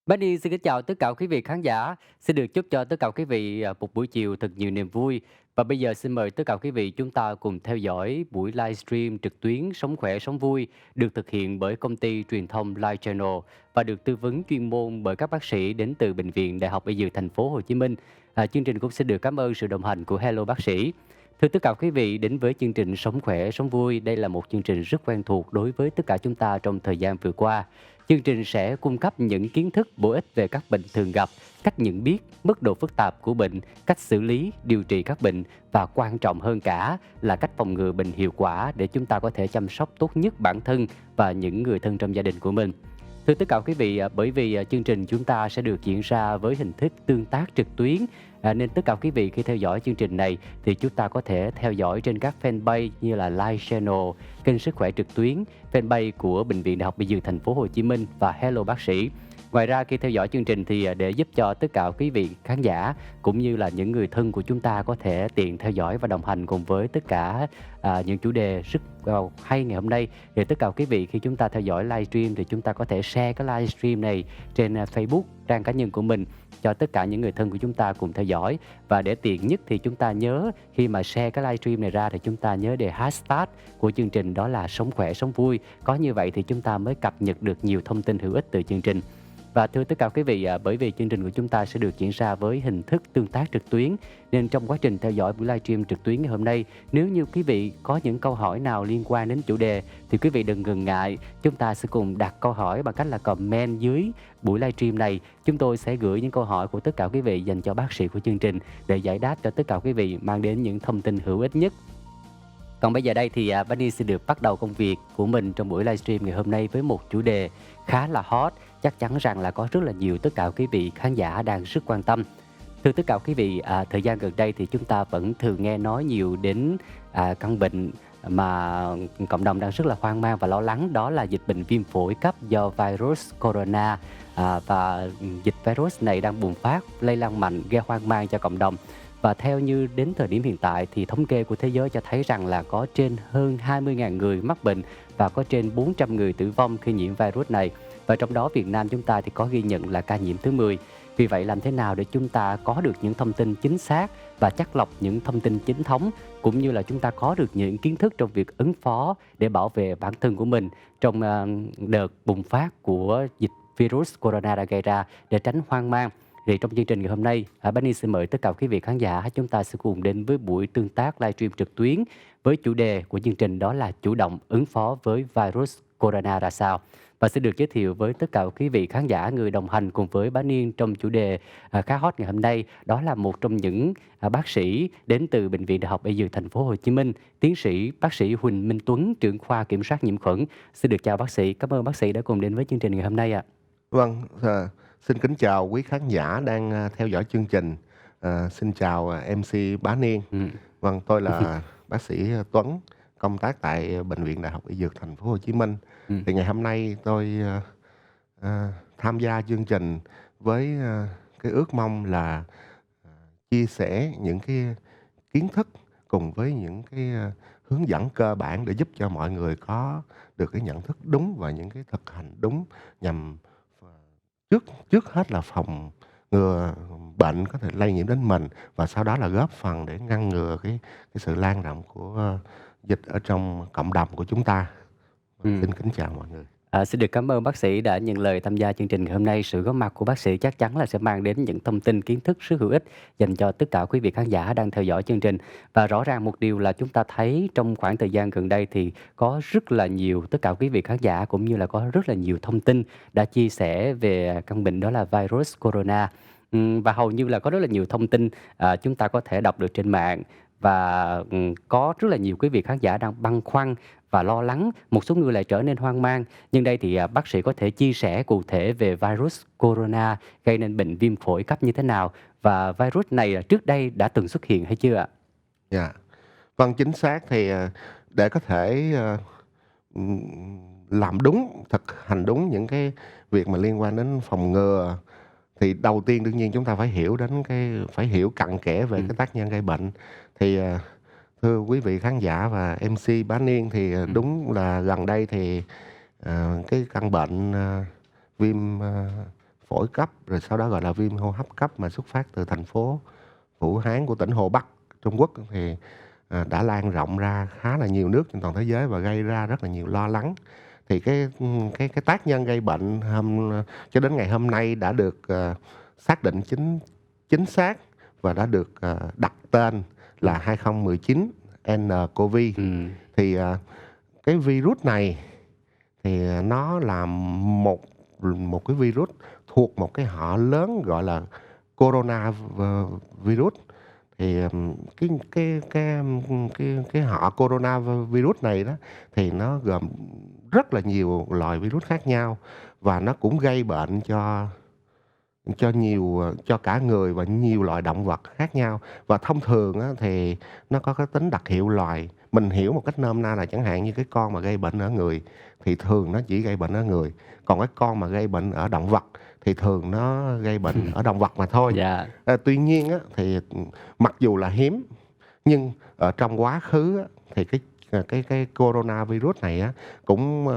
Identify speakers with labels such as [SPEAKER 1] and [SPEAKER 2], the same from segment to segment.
[SPEAKER 1] Bác Đi xin kính chào tất cả quý vị khán giả. Xin được chúc cho tất cả quý vị một buổi chiều thật nhiều niềm vui. Và bây giờ xin mời tất cả quý vị chúng ta cùng theo dõi buổi livestream trực tuyến Sống khỏe sống vui được thực hiện bởi công ty truyền thông Live Channel và được tư vấn chuyên môn bởi các bác sĩ đến từ Bệnh viện Đại học Y Dược Thành phố Hồ Chí Minh. Chương trình cũng xin được cảm ơn sự đồng hành của Hello bác sĩ. Thưa tất cả quý vị, đến với chương trình Sống khỏe sống vui, đây là một chương trình rất quen thuộc đối với tất cả chúng ta trong thời gian vừa qua. Chương trình sẽ cung cấp những kiến thức bổ ích về các bệnh thường gặp, cách nhận biết, mức độ phức tạp của bệnh, cách xử lý, điều trị các bệnh và quan trọng hơn cả là cách phòng ngừa bệnh hiệu quả để chúng ta có thể chăm sóc tốt nhất bản thân và những người thân trong gia đình của mình. Thưa tất cả quý vị, bởi vì chương trình chúng ta sẽ được diễn ra với hình thức tương tác trực tuyến, nên tất cả quý vị khi theo dõi chương trình này thì chúng ta có thể theo dõi trên các fanpage như là Live Channel, kênh Sức khỏe trực tuyến, fanpage của Bệnh viện Đại học Y Dược Thành phố Hồ Chí Minh và Hello bác sĩ. Ngoài ra khi theo dõi chương trình thì để giúp cho tất cả quý vị khán giả cũng như là những người thân của chúng ta có thể tiện theo dõi và đồng hành cùng với tất cả những chủ đề rất hay ngày hôm nay, thì tất cả quý vị khi chúng ta theo dõi livestream thì chúng ta có thể share cái livestream này trên Facebook trang cá nhân của mình cho tất cả những người thân của chúng ta cùng theo dõi. Và để tiện nhất thì chúng ta nhớ khi mà share cái livestream này ra thì chúng ta nhớ đề hashtag của chương trình đó là Sống khỏe sống vui. Có như vậy thì chúng ta mới cập nhật được nhiều thông tin hữu ích từ chương trình. Và thưa tất cả quý vị, bởi vì chương trình của chúng ta sẽ được diễn ra với hình thức tương tác trực tuyến, nên trong quá trình theo dõi buổi livestream trực tuyến ngày hôm nay, nếu như quý vị có những câu hỏi nào liên quan đến chủ đề thì quý vị đừng ngần ngại, chúng ta sẽ cùng đặt câu hỏi bằng cách là comment dưới buổi livestream này. Chúng tôi sẽ gửi những câu hỏi của tất cả quý vị dành cho bác sĩ của chương trình để giải đáp cho tất cả quý vị, mang đến những thông tin hữu ích nhất. Còn bây giờ đây thì Bunny sẽ được bắt đầu công việc của mình trong buổi livestream ngày hôm nay với một chủ đề khá là hot. Chắc chắn rằng là có rất là nhiều tất cả quý vị khán giả đang rất quan tâm. Thưa tất cả quý vị, thời gian gần đây thì chúng ta vẫn thường nghe nói nhiều đến căn bệnh mà cộng đồng đang rất là hoang mang và lo lắng, đó là dịch bệnh viêm phổi cấp do virus corona. Và dịch virus này đang bùng phát, lây lan mạnh, gây hoang mang cho cộng đồng. Và theo như đến thời điểm hiện tại thì thống kê của thế giới cho thấy rằng là có trên hơn 20.000 người mắc bệnh và có trên 400 người tử vong khi nhiễm virus này. Và trong đó Việt Nam chúng ta thì có ghi nhận là ca nhiễm thứ 10. Vì vậy làm thế nào để chúng ta có được những thông tin chính xác và chắt lọc những thông tin chính thống, cũng như là chúng ta có được những kiến thức trong việc ứng phó để bảo vệ bản thân của mình trong đợt bùng phát của dịch virus corona đã gây ra, để tránh hoang mang. Thì trong chương trình ngày hôm nay, Benny xin mời tất cả quý vị khán giả chúng ta sẽ cùng đến với buổi tương tác livestream trực tuyến với chủ đề của chương trình đó là chủ động ứng phó với virus corona ra sao. Và sẽ được giới thiệu với tất cả quý vị khán giả người đồng hành cùng với Bá Niên trong chủ đề khá hot ngày hôm nay, đó là một trong những bác sĩ đến từ Bệnh viện Đại học Y Dược Thành phố Hồ Chí Minh, tiến sĩ bác sĩ Huỳnh Minh Tuấn, trưởng khoa kiểm soát nhiễm khuẩn. Xin được chào bác sĩ, cảm ơn bác sĩ đã cùng đến với chương trình ngày hôm nay ạ.
[SPEAKER 2] Vâng, xin kính chào quý khán giả đang theo dõi chương trình. Xin chào MC Bá Niên.
[SPEAKER 1] Ừ.
[SPEAKER 2] Vâng, tôi là bác sĩ Tuấn, công tác tại Bệnh viện Đại học Y Dược Thành phố Hồ Chí Minh.
[SPEAKER 1] Ừ.
[SPEAKER 2] Thì ngày hôm nay tôi tham gia chương trình với cái ước mong là chia sẻ những cái kiến thức cùng với những cái hướng dẫn cơ bản để giúp cho mọi người có được cái nhận thức đúng và những cái thực hành đúng, nhằm trước trước hết là phòng ngừa bệnh có thể lây nhiễm đến mình, và sau đó là góp phần để ngăn ngừa cái sự lan rộng của dịch ở trong cộng đồng của chúng ta.
[SPEAKER 1] Ừ.
[SPEAKER 2] Xin kính chào mọi người.
[SPEAKER 1] Xin được cảm ơn bác sĩ đã nhận lời tham gia chương trình ngày hôm nay. Sự góp mặt của bác sĩ chắc chắn là sẽ mang đến những thông tin kiến thức rất hữu ích dành cho tất cả quý vị khán giả đang theo dõi chương trình. Và rõ ràng một điều là chúng ta thấy trong khoảng thời gian gần đây thì có rất là nhiều tất cả quý vị khán giả cũng như là có rất là nhiều thông tin đã chia sẻ về căn bệnh đó là virus corona. Và hầu như là có rất là nhiều thông tin chúng ta có thể đọc được trên mạng, và có rất là nhiều quý vị khán giả đang băn khoăn và lo lắng, một số người lại trở nên hoang mang. Nhưng đây thì bác sĩ có thể chia sẻ cụ thể về virus corona gây nên bệnh viêm phổi cấp như thế nào, và virus này trước đây đã từng xuất hiện hay chưa ạ?
[SPEAKER 2] Dạ. Vâng, chính xác thì để có thể làm đúng, thực hành đúng những cái việc mà liên quan đến phòng ngừa, thì đầu tiên đương nhiên chúng ta phải hiểu cặn kẽ về cái
[SPEAKER 1] Ừm,
[SPEAKER 2] tác nhân gây bệnh. Thì thưa quý vị khán giả và MC Bá Niên, thì
[SPEAKER 1] ừm,
[SPEAKER 2] đúng là gần đây thì cái căn bệnh viêm phổi cấp, rồi sau đó gọi là viêm hô hấp cấp mà xuất phát từ thành phố Vũ Hán của tỉnh Hồ Bắc Trung Quốc thì đã lan rộng ra khá là nhiều nước trên toàn thế giới và gây ra rất là nhiều lo lắng. Thì cái tác nhân gây bệnh cho đến ngày hôm nay đã được xác định chính xác và đã được đặt tên là 2019 nCoV. Thì cái virus này thì nó là một cái virus thuộc một cái họ lớn gọi là corona virus. Thì cái họ corona virus này đó thì nó gồm rất là nhiều loại virus khác nhau và nó cũng gây bệnh cho cả người và nhiều loại động vật khác nhau. Và thông thường á, thì nó có cái tính đặc hiệu loài. Mình hiểu một cách nôm na là chẳng hạn như cái con mà gây bệnh ở người thì thường nó chỉ gây bệnh ở người. Còn cái con mà gây bệnh ở động vật thì thường nó gây bệnh ở động vật mà thôi.
[SPEAKER 1] Dạ.
[SPEAKER 2] Tuy nhiên á, thì mặc dù là hiếm nhưng ở trong quá khứ á, thì cái coronavirus này á, cũng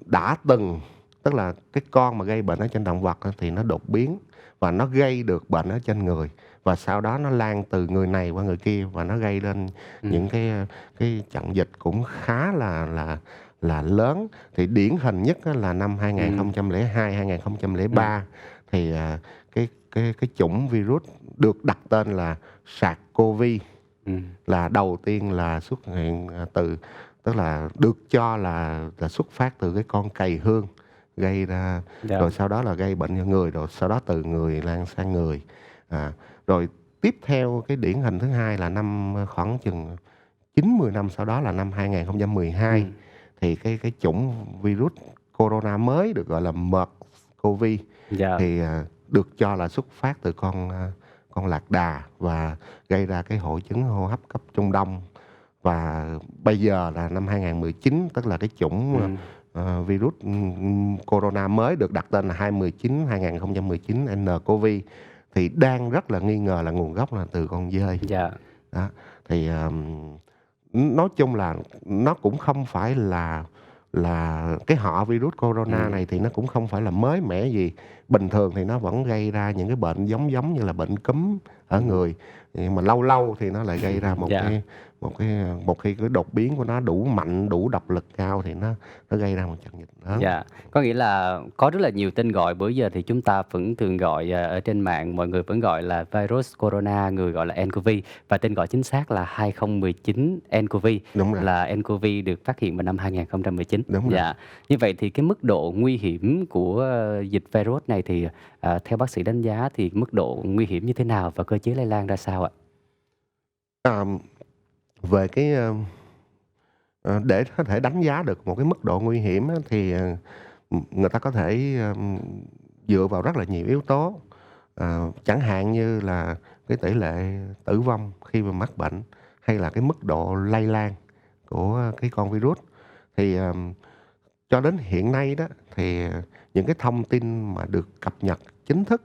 [SPEAKER 2] đã từng, tức là cái con mà gây bệnh ở trên động vật á, thì nó đột biến và nó gây được bệnh ở trên người và sau đó nó lan từ người này qua người kia và nó gây lên những cái trận dịch cũng khá là lớn. Thì điển hình nhất á, là năm 2002 2003 thì cái chủng virus được đặt tên là SARS-CoV là đầu tiên là xuất hiện tức là được cho là xuất phát từ cái con cầy hương gây ra, rồi sau đó là gây bệnh cho người, rồi sau đó từ người lan sang người. Rồi tiếp theo cái điển hình thứ hai là năm khoảng chừng 90 năm sau đó là năm 2012 thì cái chủng virus corona mới được gọi là MERS-CoV thì được cho là xuất phát từ con lạc đà và gây ra cái hội chứng hô hấp cấp Trung Đông. Và bây giờ là năm 2019, tức là cái chủng virus corona mới được đặt tên là 2019 nCoV thì đang rất là nghi ngờ là nguồn gốc là từ con dơi. Đó. Thì nói chung là nó cũng không phải là cái họ virus corona này thì nó cũng không phải là mới mẻ gì. Bình thường thì nó vẫn gây ra những cái bệnh giống như là bệnh cúm ở người. Nhưng mà lâu lâu thì nó lại gây ra một khi cái đột biến của nó đủ mạnh, đủ độc lực cao thì nó gây ra một trận dịch lớn.
[SPEAKER 1] Có nghĩa là có rất là nhiều tên gọi, bữa giờ thì chúng ta vẫn thường gọi ở trên mạng mọi người vẫn gọi là virus corona, người gọi là nCoV và tên gọi chính xác là 2019 nCoV.
[SPEAKER 2] Đúng rồi.
[SPEAKER 1] Là nCoV được phát hiện vào năm 2019.
[SPEAKER 2] Đúng rồi.
[SPEAKER 1] Như vậy thì cái mức độ nguy hiểm của dịch virus này thì theo bác sĩ đánh giá thì mức độ nguy hiểm như thế nào và cơ chế lây lan ra sao ạ?
[SPEAKER 2] Về cái để có thể đánh giá được một cái mức độ nguy hiểm á, thì người ta có thể dựa vào rất là nhiều yếu tố. Chẳng hạn như là cái tỷ lệ tử vong khi mà mắc bệnh hay là cái mức độ lây lan của cái con virus. Thì cho đến hiện nay đó thì những cái thông tin mà được cập nhật chính thức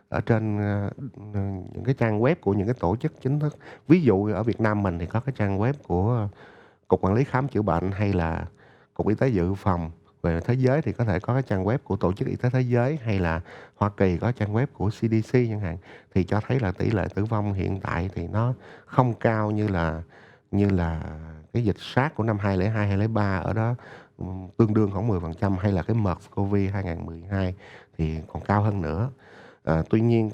[SPEAKER 2] ở trên những cái trang web của những cái tổ chức chính thức. Ví dụ ở Việt Nam mình thì có cái trang web của Cục Quản lý Khám Chữa Bệnh hay là Cục Y tế Dự phòng. Về thế giới thì có thể có cái trang web của Tổ chức Y tế Thế giới hay là Hoa Kỳ có trang web của CDC chẳng hạn. Thì cho thấy là tỷ lệ tử vong hiện tại thì nó không cao như là cái dịch SARS của năm 2002, 2003 ở đó tương đương khoảng 10% hay là cái MERS-CoV 2012 thì còn cao hơn nữa. Tuy nhiên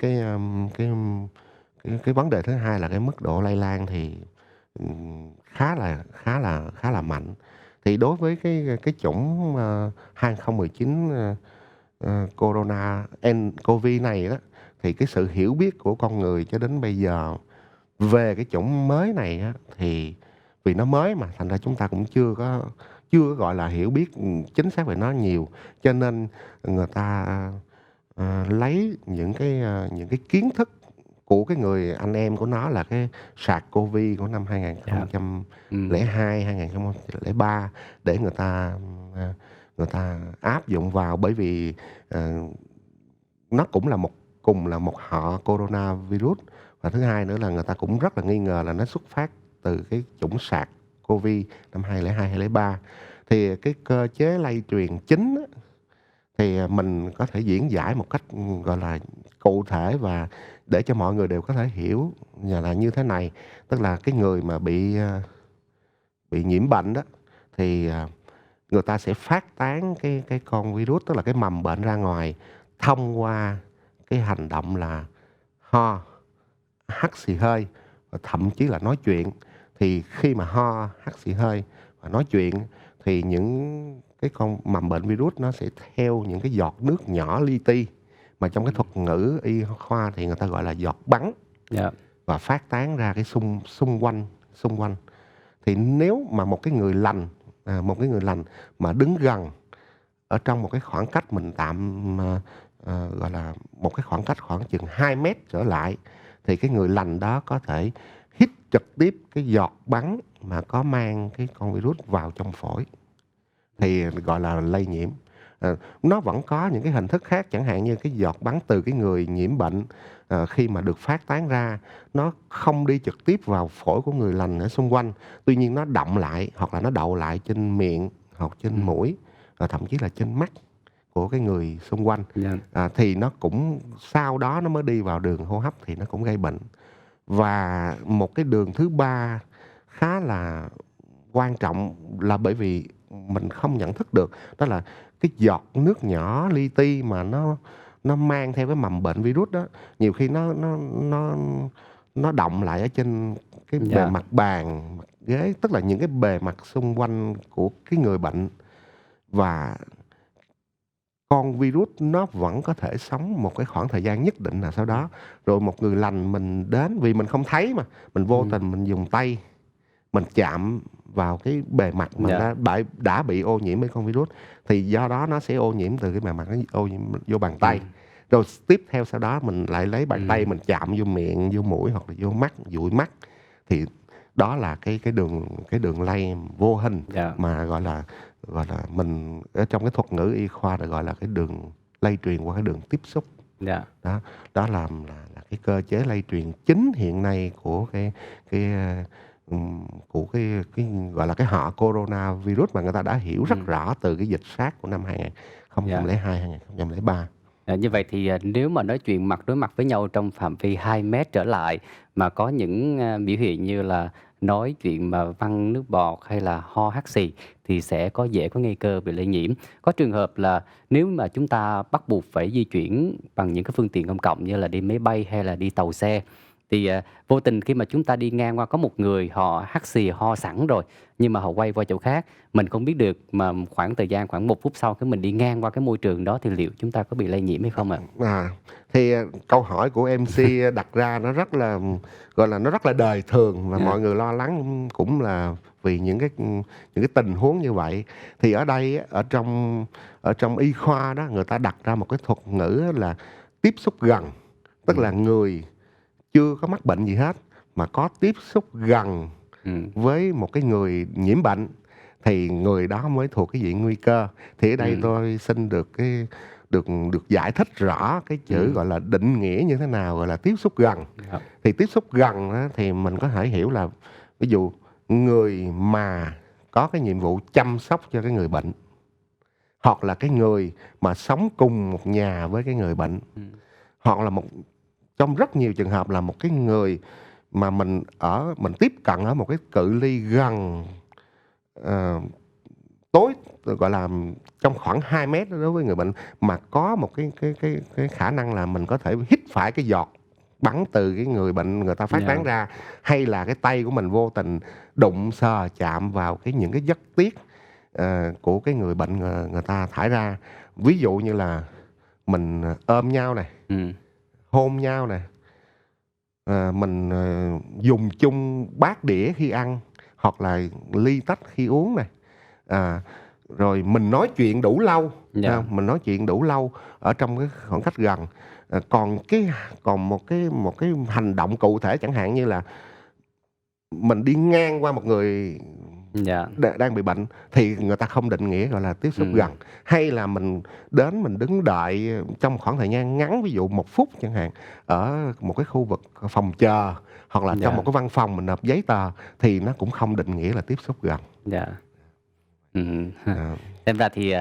[SPEAKER 2] cái vấn đề thứ hai là cái mức độ lây lan thì khá là mạnh. Thì đối với cái chủng 2019 corona nCoV này đó thì cái sự hiểu biết của con người cho đến bây giờ về cái chủng mới này á, thì vì nó mới mà thành ra chúng ta cũng chưa có gọi là hiểu biết chính xác về nó nhiều, cho nên người ta lấy những cái kiến thức của cái người anh em của nó là cái SARS-CoV của năm 2002, 2003 để người ta áp dụng vào, bởi vì nó cũng là cùng là một họ coronavirus. Và thứ hai nữa là người ta cũng rất là nghi ngờ là nó xuất phát từ cái chủng SARS-CoV năm 2002, 2003. Thì cái cơ chế lây truyền chính á, thì, mình có thể diễn giải một cách, gọi là, cụ thể và để cho mọi người đều có thể hiểu là như thế này. Tức là cái người mà bị nhiễm bệnh đó, thì, người ta sẽ phát tán cái con virus, tức là cái mầm bệnh ra ngoài thông qua cái hành động là ho, hắt xì hơi và thậm chí là nói chuyện. Thì khi mà ho, hắt xì hơi và nói chuyện thì những cái con mầm bệnh virus nó sẽ theo những cái giọt nước nhỏ li ti, mà trong cái
[SPEAKER 1] Ừm.
[SPEAKER 2] thuật ngữ y khoa thì người ta gọi là giọt bắn,
[SPEAKER 1] Dạ.
[SPEAKER 2] và phát tán ra cái xung quanh. Thì nếu mà một cái người lành mà đứng gần ở trong một cái khoảng cách mình gọi là, một cái khoảng cách khoảng chừng 2 mét trở lại, thì cái người lành đó có thể hít trực tiếp cái giọt bắn mà có mang cái con virus vào trong phổi, thì gọi là lây nhiễm. Nó vẫn có những cái hình thức khác, chẳng hạn như cái giọt bắn từ cái người nhiễm bệnh, khi mà được phát tán ra, nó không đi trực tiếp vào phổi của người lành ở xung quanh. Tuy nhiên nó đọng lại hoặc là nó đậu lại trên miệng hoặc trên
[SPEAKER 1] Ừm.
[SPEAKER 2] mũi, và thậm chí là trên mắt của cái người xung quanh.
[SPEAKER 1] Dạ.
[SPEAKER 2] Thì nó cũng sau đó nó mới đi vào đường hô hấp thì nó cũng gây bệnh. Và một cái đường thứ ba khá là quan trọng là bởi vì mình không nhận thức được, đó là cái giọt nước nhỏ li ti mà nó mang theo cái mầm bệnh virus đó, nhiều khi nó đọng lại ở trên cái bề
[SPEAKER 1] Dạ.
[SPEAKER 2] mặt bàn, mặt ghế, tức là những cái bề mặt xung quanh của cái người bệnh. Và con virus nó vẫn có thể sống một cái khoảng thời gian nhất định nào sau đó, rồi một người lành mình đến vì mình không thấy mà, mình vô
[SPEAKER 1] Ừm.
[SPEAKER 2] tình mình dùng tay mình chạm vào cái bề mặt mà
[SPEAKER 1] Dạ.
[SPEAKER 2] đã bị ô nhiễm với con virus, thì do đó nó sẽ ô nhiễm từ cái bề mặt, nó ô nhiễm vô bàn tay.
[SPEAKER 1] Ừm.
[SPEAKER 2] Rồi tiếp theo sau đó mình lại lấy bàn tay
[SPEAKER 1] Ừm.
[SPEAKER 2] mình chạm vô miệng, vô mũi hoặc là vô mắt, dụi mắt. Thì đó là cái đường lây vô hình
[SPEAKER 1] Dạ.
[SPEAKER 2] mà gọi là mình ở trong cái thuật ngữ y khoa là gọi là cái đường lây truyền qua cái đường tiếp xúc.
[SPEAKER 1] Dạ.
[SPEAKER 2] Đó, đó là cái cơ chế lây truyền chính hiện nay của cái, của cái, gọi là, cái họ coronavirus mà người ta đã hiểu rất
[SPEAKER 1] Ừm.
[SPEAKER 2] rõ từ cái dịch SARS của năm
[SPEAKER 1] Dạ.
[SPEAKER 2] 2002, 2003.
[SPEAKER 1] Như vậy thì, nếu mà nói chuyện mặt đối mặt với nhau trong phạm vi 2 mét trở lại mà có những, biểu hiện như là nói chuyện mà văng nước bọt hay là ho hắt xì thì sẽ dễ có nguy cơ bị lây nhiễm. Có trường hợp là nếu mà chúng ta bắt buộc phải di chuyển bằng những cái phương tiện công cộng như là đi máy bay hay là đi tàu xe, thì, vô tình khi mà chúng ta đi ngang qua có một người họ hắt xì, ho sẵn rồi, nhưng mà họ quay qua chỗ khác, mình không biết được mà khoảng thời gian khoảng 1 phút sau cái mình đi ngang qua cái môi trường đó thì liệu chúng ta có bị lây nhiễm hay không ạ?
[SPEAKER 2] Thì, câu hỏi của MC đặt ra nó rất là, gọi là, nó rất là đời thường và
[SPEAKER 1] Dạ.
[SPEAKER 2] mọi người lo lắng cũng là vì những cái tình huống như vậy. Thì ở đây á, ở trong y khoa đó, người ta đặt ra một cái thuật ngữ á là tiếp xúc gần, tức là
[SPEAKER 1] Ừm.
[SPEAKER 2] người chưa có mắc bệnh gì hết mà có tiếp xúc gần
[SPEAKER 1] Ừm.
[SPEAKER 2] với một cái người nhiễm bệnh thì người đó mới thuộc cái diện nguy cơ. Thì ở đây
[SPEAKER 1] Ừm.
[SPEAKER 2] tôi xin được giải thích rõ cái chữ,
[SPEAKER 1] Ừm.
[SPEAKER 2] gọi là, định nghĩa như thế nào gọi là tiếp xúc gần.
[SPEAKER 1] Dạ.
[SPEAKER 2] Thì tiếp xúc gần á, thì mình có thể hiểu là ví dụ người mà có cái nhiệm vụ chăm sóc cho cái người bệnh, hoặc là cái người mà sống cùng một nhà với cái người bệnh,
[SPEAKER 1] Ừm.
[SPEAKER 2] hoặc là trong rất nhiều trường hợp là một cái người mà mình tiếp cận ở một cái cự ly gần, ờ, tối gọi là, trong khoảng 2 mét đối với người bệnh, mà có một cái khả năng là mình có thể hít phải cái giọt bắn từ cái người bệnh người ta phát
[SPEAKER 1] Dạ.
[SPEAKER 2] tán ra, hay là cái tay của mình vô tình đụng sờ chạm vào những cái giấc tiết, của cái người bệnh người ta thải ra. Ví dụ như là mình, ôm nhau này,
[SPEAKER 1] Ừm.
[SPEAKER 2] hôn nhau nè, mình, dùng chung bát đĩa khi ăn, hoặc là ly tách khi uống này. Rồi mình nói chuyện đủ lâu, phải
[SPEAKER 1] Dạ.
[SPEAKER 2] hông? Mình nói chuyện đủ lâu ở trong cái khoảng cách gần. Còn một cái hành động cụ thể, chẳng hạn như là mình đi ngang qua một người
[SPEAKER 1] Dạ.
[SPEAKER 2] đang bị bệnh thì người ta không định nghĩa gọi là tiếp xúc
[SPEAKER 1] Ừm.
[SPEAKER 2] gần. Hay là mình đứng đợi trong khoảng thời gian ngắn, ví dụ 1 phút chẳng hạn, ở một cái khu vực phòng chờ, hoặc là trong
[SPEAKER 1] Dạ.
[SPEAKER 2] một cái văn phòng mình nộp giấy tờ, thì nó cũng không định nghĩa là tiếp xúc gần.
[SPEAKER 1] Dạ.
[SPEAKER 2] Ờ.
[SPEAKER 1] Xem ra thì,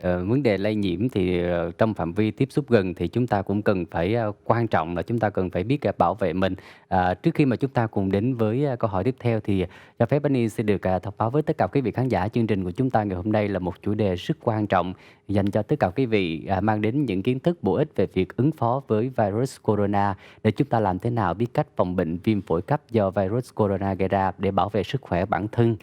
[SPEAKER 1] Vấn đề lây nhiễm thì, trong phạm vi tiếp xúc gần thì chúng ta cũng cần phải, quan trọng là chúng ta cần phải biết, bảo vệ mình. Trước khi mà chúng ta cùng đến với, câu hỏi tiếp theo thì cho phép Benny xin được, thông báo với tất cả quý vị khán giả chương trình của chúng ta ngày hôm nay là một chủ đề rất quan trọng dành cho tất cả quý vị, mang đến những kiến thức bổ ích về việc ứng phó với virus corona, để chúng ta làm thế nào biết cách phòng bệnh viêm phổi cấp do virus corona gây ra để bảo vệ sức khỏe bản thân,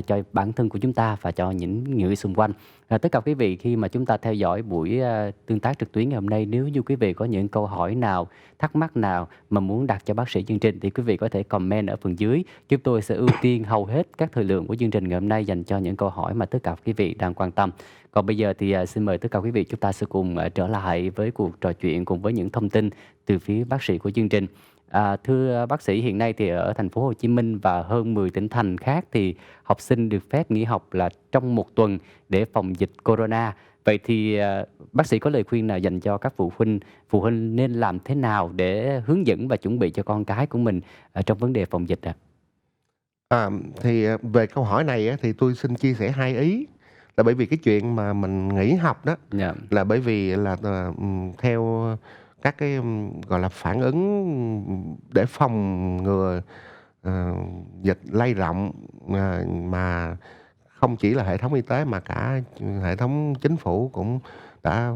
[SPEAKER 1] cho bản thân của chúng ta và cho những người xung quanh. Tất cả quý vị khi mà chúng ta theo dõi buổi, tương tác trực tuyến ngày hôm nay, nếu như quý vị có những câu hỏi nào, thắc mắc nào mà muốn đặt cho bác sĩ chương trình thì quý vị có thể comment ở phần dưới. Chúng tôi sẽ ưu tiên hầu hết các thời lượng của chương trình ngày hôm nay dành cho những câu hỏi mà tất cả quý vị đang quan tâm. Còn bây giờ thì, xin mời tất cả quý vị chúng ta sẽ cùng, trở lại với cuộc trò chuyện cùng với những thông tin từ phía bác sĩ của chương trình. Thưa bác sĩ, hiện nay thì ở thành phố Hồ Chí Minh và hơn 10 tỉnh thành khác thì học sinh được phép nghỉ học là trong 1 tuần để phòng dịch corona. Vậy thì, bác sĩ có lời khuyên nào dành cho các phụ huynh nên làm thế nào để hướng dẫn và chuẩn bị cho con cái của mình, trong vấn đề phòng dịch ạ?
[SPEAKER 2] À, về câu hỏi này á, thì tôi xin chia sẻ hai ý. Là bởi vì cái chuyện mà mình nghỉ học đó
[SPEAKER 1] Dạ,
[SPEAKER 2] là bởi vì là, theo các cái, gọi là, phản ứng để phòng ngừa, ờ, dịch lây rộng, mà không chỉ là hệ thống y tế mà cả hệ thống chính phủ cũng đã,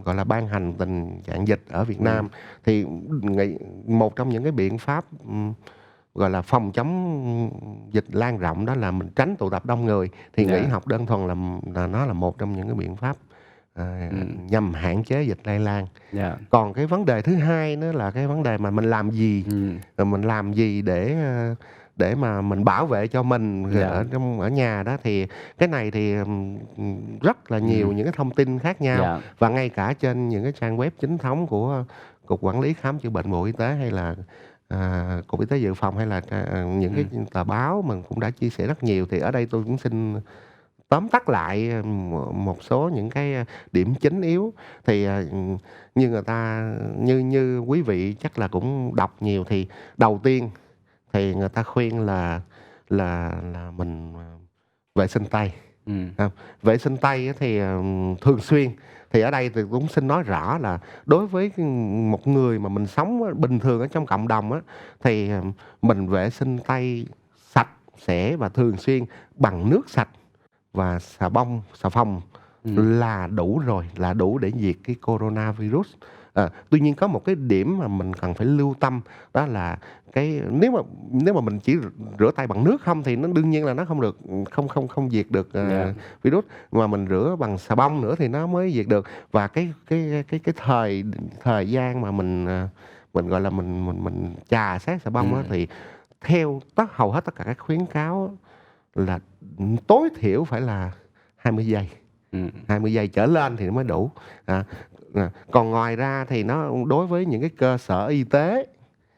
[SPEAKER 2] gọi là, ban hành tình trạng dịch ở Việt
[SPEAKER 1] ừm,
[SPEAKER 2] Nam. Thì nghĩ một trong những cái biện pháp, gọi là, phòng chống dịch lan rộng đó là mình tránh tụ tập đông người, thì nghỉ
[SPEAKER 1] dạ,
[SPEAKER 2] học đơn thuần là nó là một trong những cái biện pháp,
[SPEAKER 1] ừm,
[SPEAKER 2] nhằm hạn chế dịch lây lan.
[SPEAKER 1] dạ,
[SPEAKER 2] Còn cái vấn đề thứ hai nữa là cái vấn đề mà mình làm gì, mình làm gì để mà mình bảo vệ cho mình
[SPEAKER 1] dạ,
[SPEAKER 2] ở nhà đó, thì cái này thì, rất là nhiều
[SPEAKER 1] ừm,
[SPEAKER 2] những cái thông tin khác nhau.
[SPEAKER 1] dạ,
[SPEAKER 2] Và ngay cả trên những cái trang web chính thống của Cục Quản lý Khám chữa bệnh Bộ Y tế hay là, Cục Y tế Dự phòng hay là những cái
[SPEAKER 1] ừm,
[SPEAKER 2] tờ báo mình cũng đã chia sẻ rất nhiều. Thì ở đây tôi cũng xin tóm tắt lại, một số những cái, điểm chính yếu. Thì, như người ta như như quý vị chắc là cũng đọc nhiều, thì đầu tiên thì người ta khuyên là mình, vệ sinh tay.
[SPEAKER 1] ừm,
[SPEAKER 2] Vệ sinh tay á thì, thường xuyên. Thì ở đây thì cũng xin nói rõ là đối với một người mà mình sống á bình thường ở trong cộng đồng á, thì, mình vệ sinh tay sạch sẽ và thường xuyên bằng nước sạch và xà phòng
[SPEAKER 1] ừm,
[SPEAKER 2] là đủ rồi, là đủ để diệt cái coronavirus. Tuy nhiên có một cái điểm mà mình cần phải lưu tâm, đó là nếu mà mình chỉ rửa tay bằng nước không thì nó đương nhiên là nó không được, không diệt được,
[SPEAKER 1] dạ,
[SPEAKER 2] virus, mà mình rửa bằng xà bông nữa thì nó mới diệt được. Và cái thời gian mà mình, gọi là, mình chà sát xà bông á,
[SPEAKER 1] ừm,
[SPEAKER 2] thì theo hầu hết tất cả các khuyến cáo á là, tối thiểu phải là 20 giây.
[SPEAKER 1] ừm,
[SPEAKER 2] 20 giây trở lên thì nó mới đủ. À, Còn ngoài ra thì nó đối với những cái cơ sở y tế,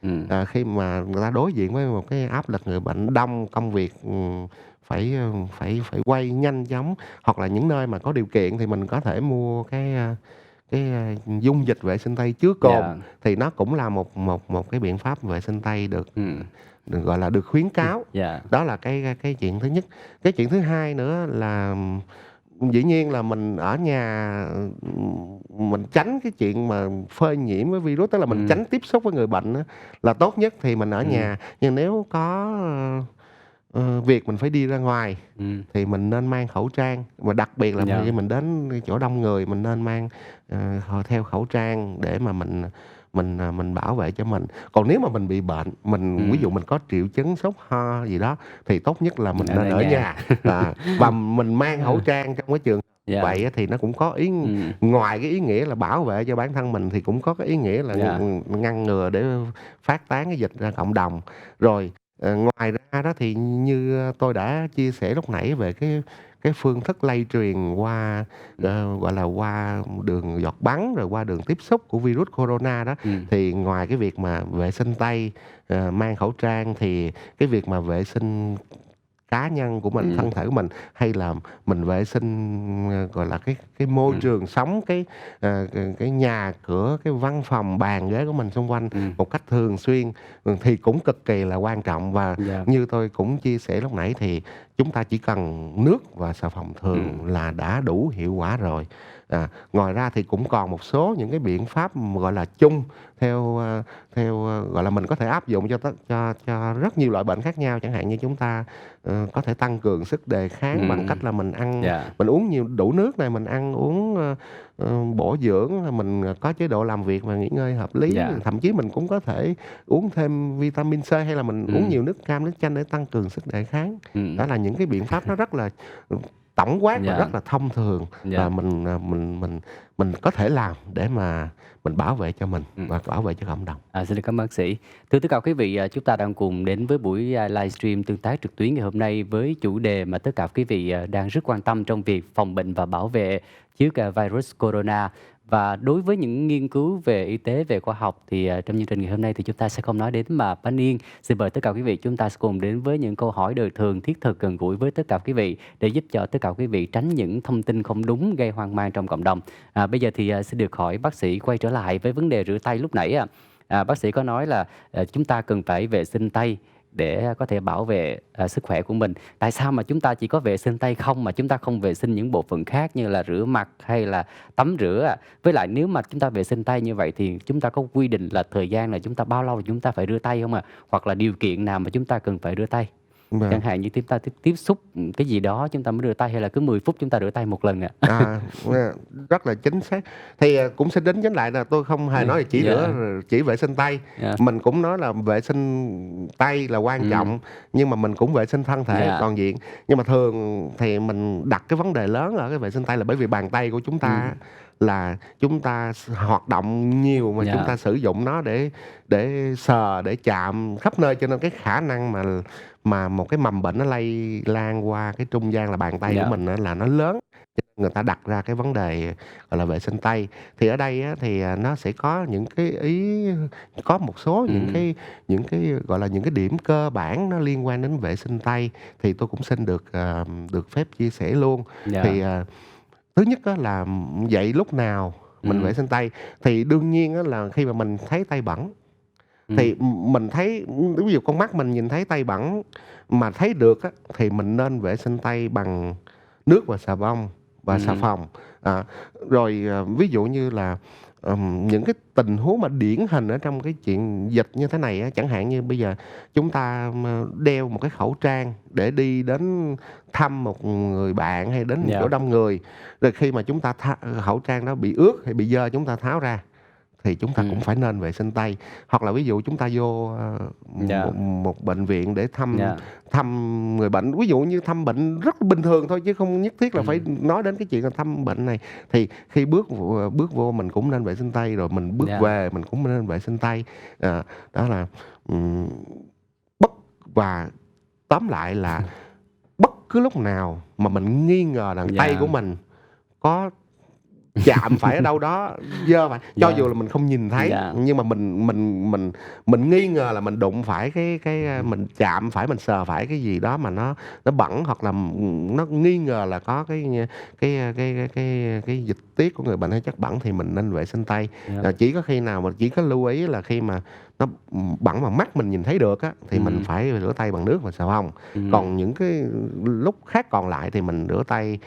[SPEAKER 1] ừm,
[SPEAKER 2] khi mà người ta đối diện với một cái áp lực người bệnh đông, công việc, phải quay nhanh chóng, hoặc là những nơi mà có điều kiện thì mình có thể mua dung dịch vệ sinh tay chứa cồn,
[SPEAKER 1] dạ,
[SPEAKER 2] thì nó cũng là một cái biện pháp vệ sinh tay được,
[SPEAKER 1] ừm,
[SPEAKER 2] được, gọi là, được khuyến cáo.
[SPEAKER 1] dạ,
[SPEAKER 2] Đó là cái chuyện thứ nhất. Cái chuyện thứ hai nữa là dĩ nhiên là mình ở nhà, mình tránh cái chuyện mà phơi nhiễm với virus, tức là mình
[SPEAKER 1] ừm,
[SPEAKER 2] tránh tiếp xúc với người bệnh á, là tốt nhất thì mình ở
[SPEAKER 1] ừm,
[SPEAKER 2] nhà. Nhưng nếu có, việc mình phải đi ra ngoài
[SPEAKER 1] ừm,
[SPEAKER 2] thì mình nên mang khẩu trang, và đặc biệt là
[SPEAKER 1] dạ,
[SPEAKER 2] khi mình đến chỗ đông người mình nên mang, theo khẩu trang để mà mình bảo vệ cho mình. Còn nếu mà mình bị bệnh, ví dụ
[SPEAKER 1] ừm,
[SPEAKER 2] mình có triệu chứng sốt ho gì đó thì tốt nhất là mình
[SPEAKER 1] ở
[SPEAKER 2] nên
[SPEAKER 1] tại
[SPEAKER 2] ở
[SPEAKER 1] nhà.
[SPEAKER 2] nhà. Và mình mang khẩu trang trong cái trường hợp
[SPEAKER 1] Dạ,
[SPEAKER 2] vậy á, thì nó cũng có
[SPEAKER 1] ừm,
[SPEAKER 2] ngoài cái ý nghĩa là bảo vệ cho bản thân mình thì cũng có cái ý nghĩa là
[SPEAKER 1] dạ,
[SPEAKER 2] ngăn ngừa để phát tán cái dịch ra cộng đồng. Rồi, ngoài ra đó thì như tôi đã chia sẻ lúc nãy về cái phương thức lây truyền qua, gọi là, qua đường giọt bắn, rồi qua đường tiếp xúc của virus corona đó,
[SPEAKER 1] ừm,
[SPEAKER 2] thì ngoài cái việc mà vệ sinh tay, mang khẩu trang, thì cái việc mà vệ sinh cá nhân của mình,
[SPEAKER 1] ừm,
[SPEAKER 2] thân thể của mình, hay là mình vệ sinh, gọi là, cái môi
[SPEAKER 1] ừm,
[SPEAKER 2] trường sống, cái nhà cửa, cái văn phòng, bàn ghế của mình xung quanh một cách thường xuyên, thì cũng cực kỳ là quan trọng. Và
[SPEAKER 1] dạ,
[SPEAKER 2] như tôi cũng chia sẻ lúc nãy thì chúng ta chỉ cần nước và xà phòng thường là đã đủ hiệu quả rồi. Ngoài ra thì cũng còn một số những cái biện pháp, gọi là, chung gọi là, mình có thể áp dụng cho rất nhiều loại bệnh khác nhau. Chẳng hạn như chúng ta, có thể tăng cường sức đề kháng bằng cách là
[SPEAKER 1] Dạ.
[SPEAKER 2] mình uống nhiều đủ nước này, mình ăn uống, bổ dưỡng, mình, có chế độ làm việc và nghỉ ngơi hợp lý.
[SPEAKER 1] Dạ.
[SPEAKER 2] Thậm chí mình cũng có thể uống thêm vitamin C hay là mình uống
[SPEAKER 1] Ừm.
[SPEAKER 2] nhiều nước cam, nước chanh để tăng cường sức đề kháng.
[SPEAKER 1] Ừm.
[SPEAKER 2] Đó là những cái biện pháp nó rất là, tổng quát và
[SPEAKER 1] Dạ.
[SPEAKER 2] rất là thông thường,
[SPEAKER 1] Dạ.
[SPEAKER 2] và mình có thể làm để mà mình bảo vệ cho mình
[SPEAKER 1] Ừm.
[SPEAKER 2] và bảo vệ cho cộng đồng.
[SPEAKER 1] Xin được cảm ơn bác sĩ. Thưa tất cả quý vị, chúng ta đang cùng đến với buổi, livestream tương tác trực tuyến ngày hôm nay với chủ đề mà tất cả quý vị, đang rất quan tâm trong việc phòng bệnh và bảo vệ trước, virus corona. Và đối với những nghiên cứu về y tế, về khoa học thì, trong chương trình ngày hôm nay thì chúng ta sẽ không nói đến mà Pan Yên. Xin mời tất cả quý vị chúng ta sẽ cùng đến với những câu hỏi đời thường, thiết thực, gần gũi với tất cả quý vị để giúp cho tất cả quý vị tránh những thông tin không đúng gây hoang mang trong cộng đồng. Bây giờ thì, xin được hỏi bác sĩ quay trở lại với vấn đề rửa tay lúc nãy bác sĩ có nói là, chúng ta cần phải vệ sinh tay để có thể bảo vệ, sức khỏe của mình. Tại sao mà chúng ta chỉ có vệ sinh tay không mà chúng ta không vệ sinh những bộ phận khác như là rửa mặt hay là tắm rửa ạ? Với lại nếu mà chúng ta vệ sinh tay như vậy thì chúng ta có quy định là thời gian là chúng ta bao lâu chúng ta phải rửa tay không ạ? Hoặc là điều kiện nào mà chúng ta cần phải rửa tay? Chẳng hạn như chúng ta tiếp xúc, cái gì đó chúng ta mới rửa tay hay là cứ 10 phút chúng ta rửa tay một lần ạ?
[SPEAKER 2] Rất là chính xác. Thì, cũng xin đính chính lại là tôi không hề nói là chỉ
[SPEAKER 1] Dạ.
[SPEAKER 2] chỉ vệ sinh tay,
[SPEAKER 1] Dạ.
[SPEAKER 2] mình cũng nói là vệ sinh tay là quan trọng, nhưng mà mình cũng vệ sinh thân thể
[SPEAKER 1] Dạ.
[SPEAKER 2] toàn diện. Nhưng mà thường thì mình đặt cái vấn đề lớn ở cái vệ sinh tay là bởi vì bàn tay của chúng ta á, là chúng ta hoạt động nhiều mà
[SPEAKER 1] Dạ.
[SPEAKER 2] chúng ta sử dụng nó để sờ, để chạm khắp nơi, cho nên cái khả năng mà một cái mầm bệnh nó lây lan qua cái trung gian là bàn tay
[SPEAKER 1] Dạ.
[SPEAKER 2] của mình á là nó lớn. Cho nên người ta đặt ra cái vấn đề, gọi là, vệ sinh tay. Thì ở đây á thì, nó sẽ có những cái có một số những cái, gọi là, những cái điểm cơ bản nó liên quan đến vệ sinh tay, thì tôi cũng xin được phép chia sẻ luôn.
[SPEAKER 1] Dạ.
[SPEAKER 2] Thì, thứ nhất á là dậy lúc nào mình vệ sinh tay, thì đương nhiên á là khi mà mình thấy tay bẩn, thì mình thấy ví dụ con mắt mình nhìn thấy tay bẩn mà thấy được á, thì mình nên vệ sinh tay bằng nước và xà bông và xà phòng. Rồi, ví dụ như là, những cái tình huống mà điển hình ở trong cái chuyện dịch như thế này á, chẳng hạn như bây giờ chúng ta đeo một cái khẩu trang để đi đến thăm một người bạn hay đến
[SPEAKER 1] Dạ.
[SPEAKER 2] chỗ đông người, rồi khi mà chúng ta khẩu trang nó bị ướt hay bị dơ chúng ta tháo ra, thì chúng ta cũng phải nên vệ sinh tay. Hoặc là ví dụ chúng ta vô,
[SPEAKER 1] Dạ.
[SPEAKER 2] một bệnh viện để
[SPEAKER 1] Dạ.
[SPEAKER 2] thăm người bệnh, ví dụ như thăm bệnh rất bình thường thôi chứ không nhất thiết là phải nói đến cái chuyện là thăm bệnh này. Thì khi bước vô mình cũng nên vệ sinh tay, rồi mình bước
[SPEAKER 1] Dạ.
[SPEAKER 2] về mình cũng nên vệ sinh tay. Đó là, ừm, và tóm lại là bất cứ lúc nào mà mình nghi ngờ rằng tay
[SPEAKER 1] Dạ.
[SPEAKER 2] của mình có chạm phải ở đâu đó dơ phải, cho
[SPEAKER 1] Dạ.
[SPEAKER 2] dù là mình không nhìn thấy,
[SPEAKER 1] Dạ.
[SPEAKER 2] nhưng mà mình nghi ngờ là mình đụng phải mình chạm phải, mình sờ phải cái gì đó mà nó bẩn, hoặc là, nó nghi ngờ là có cái dịch tiết của người bệnh hay chất bẩn thì mình nên vệ sinh tay.
[SPEAKER 1] Dạ.
[SPEAKER 2] Chỉ có khi nào mà chỉ có lưu ý là khi mà nó bẩn mà mắt mình nhìn thấy được á, thì mình phải rửa tay bằng nước và xà phòng. Còn những cái lúc khác còn lại thì mình rửa tay,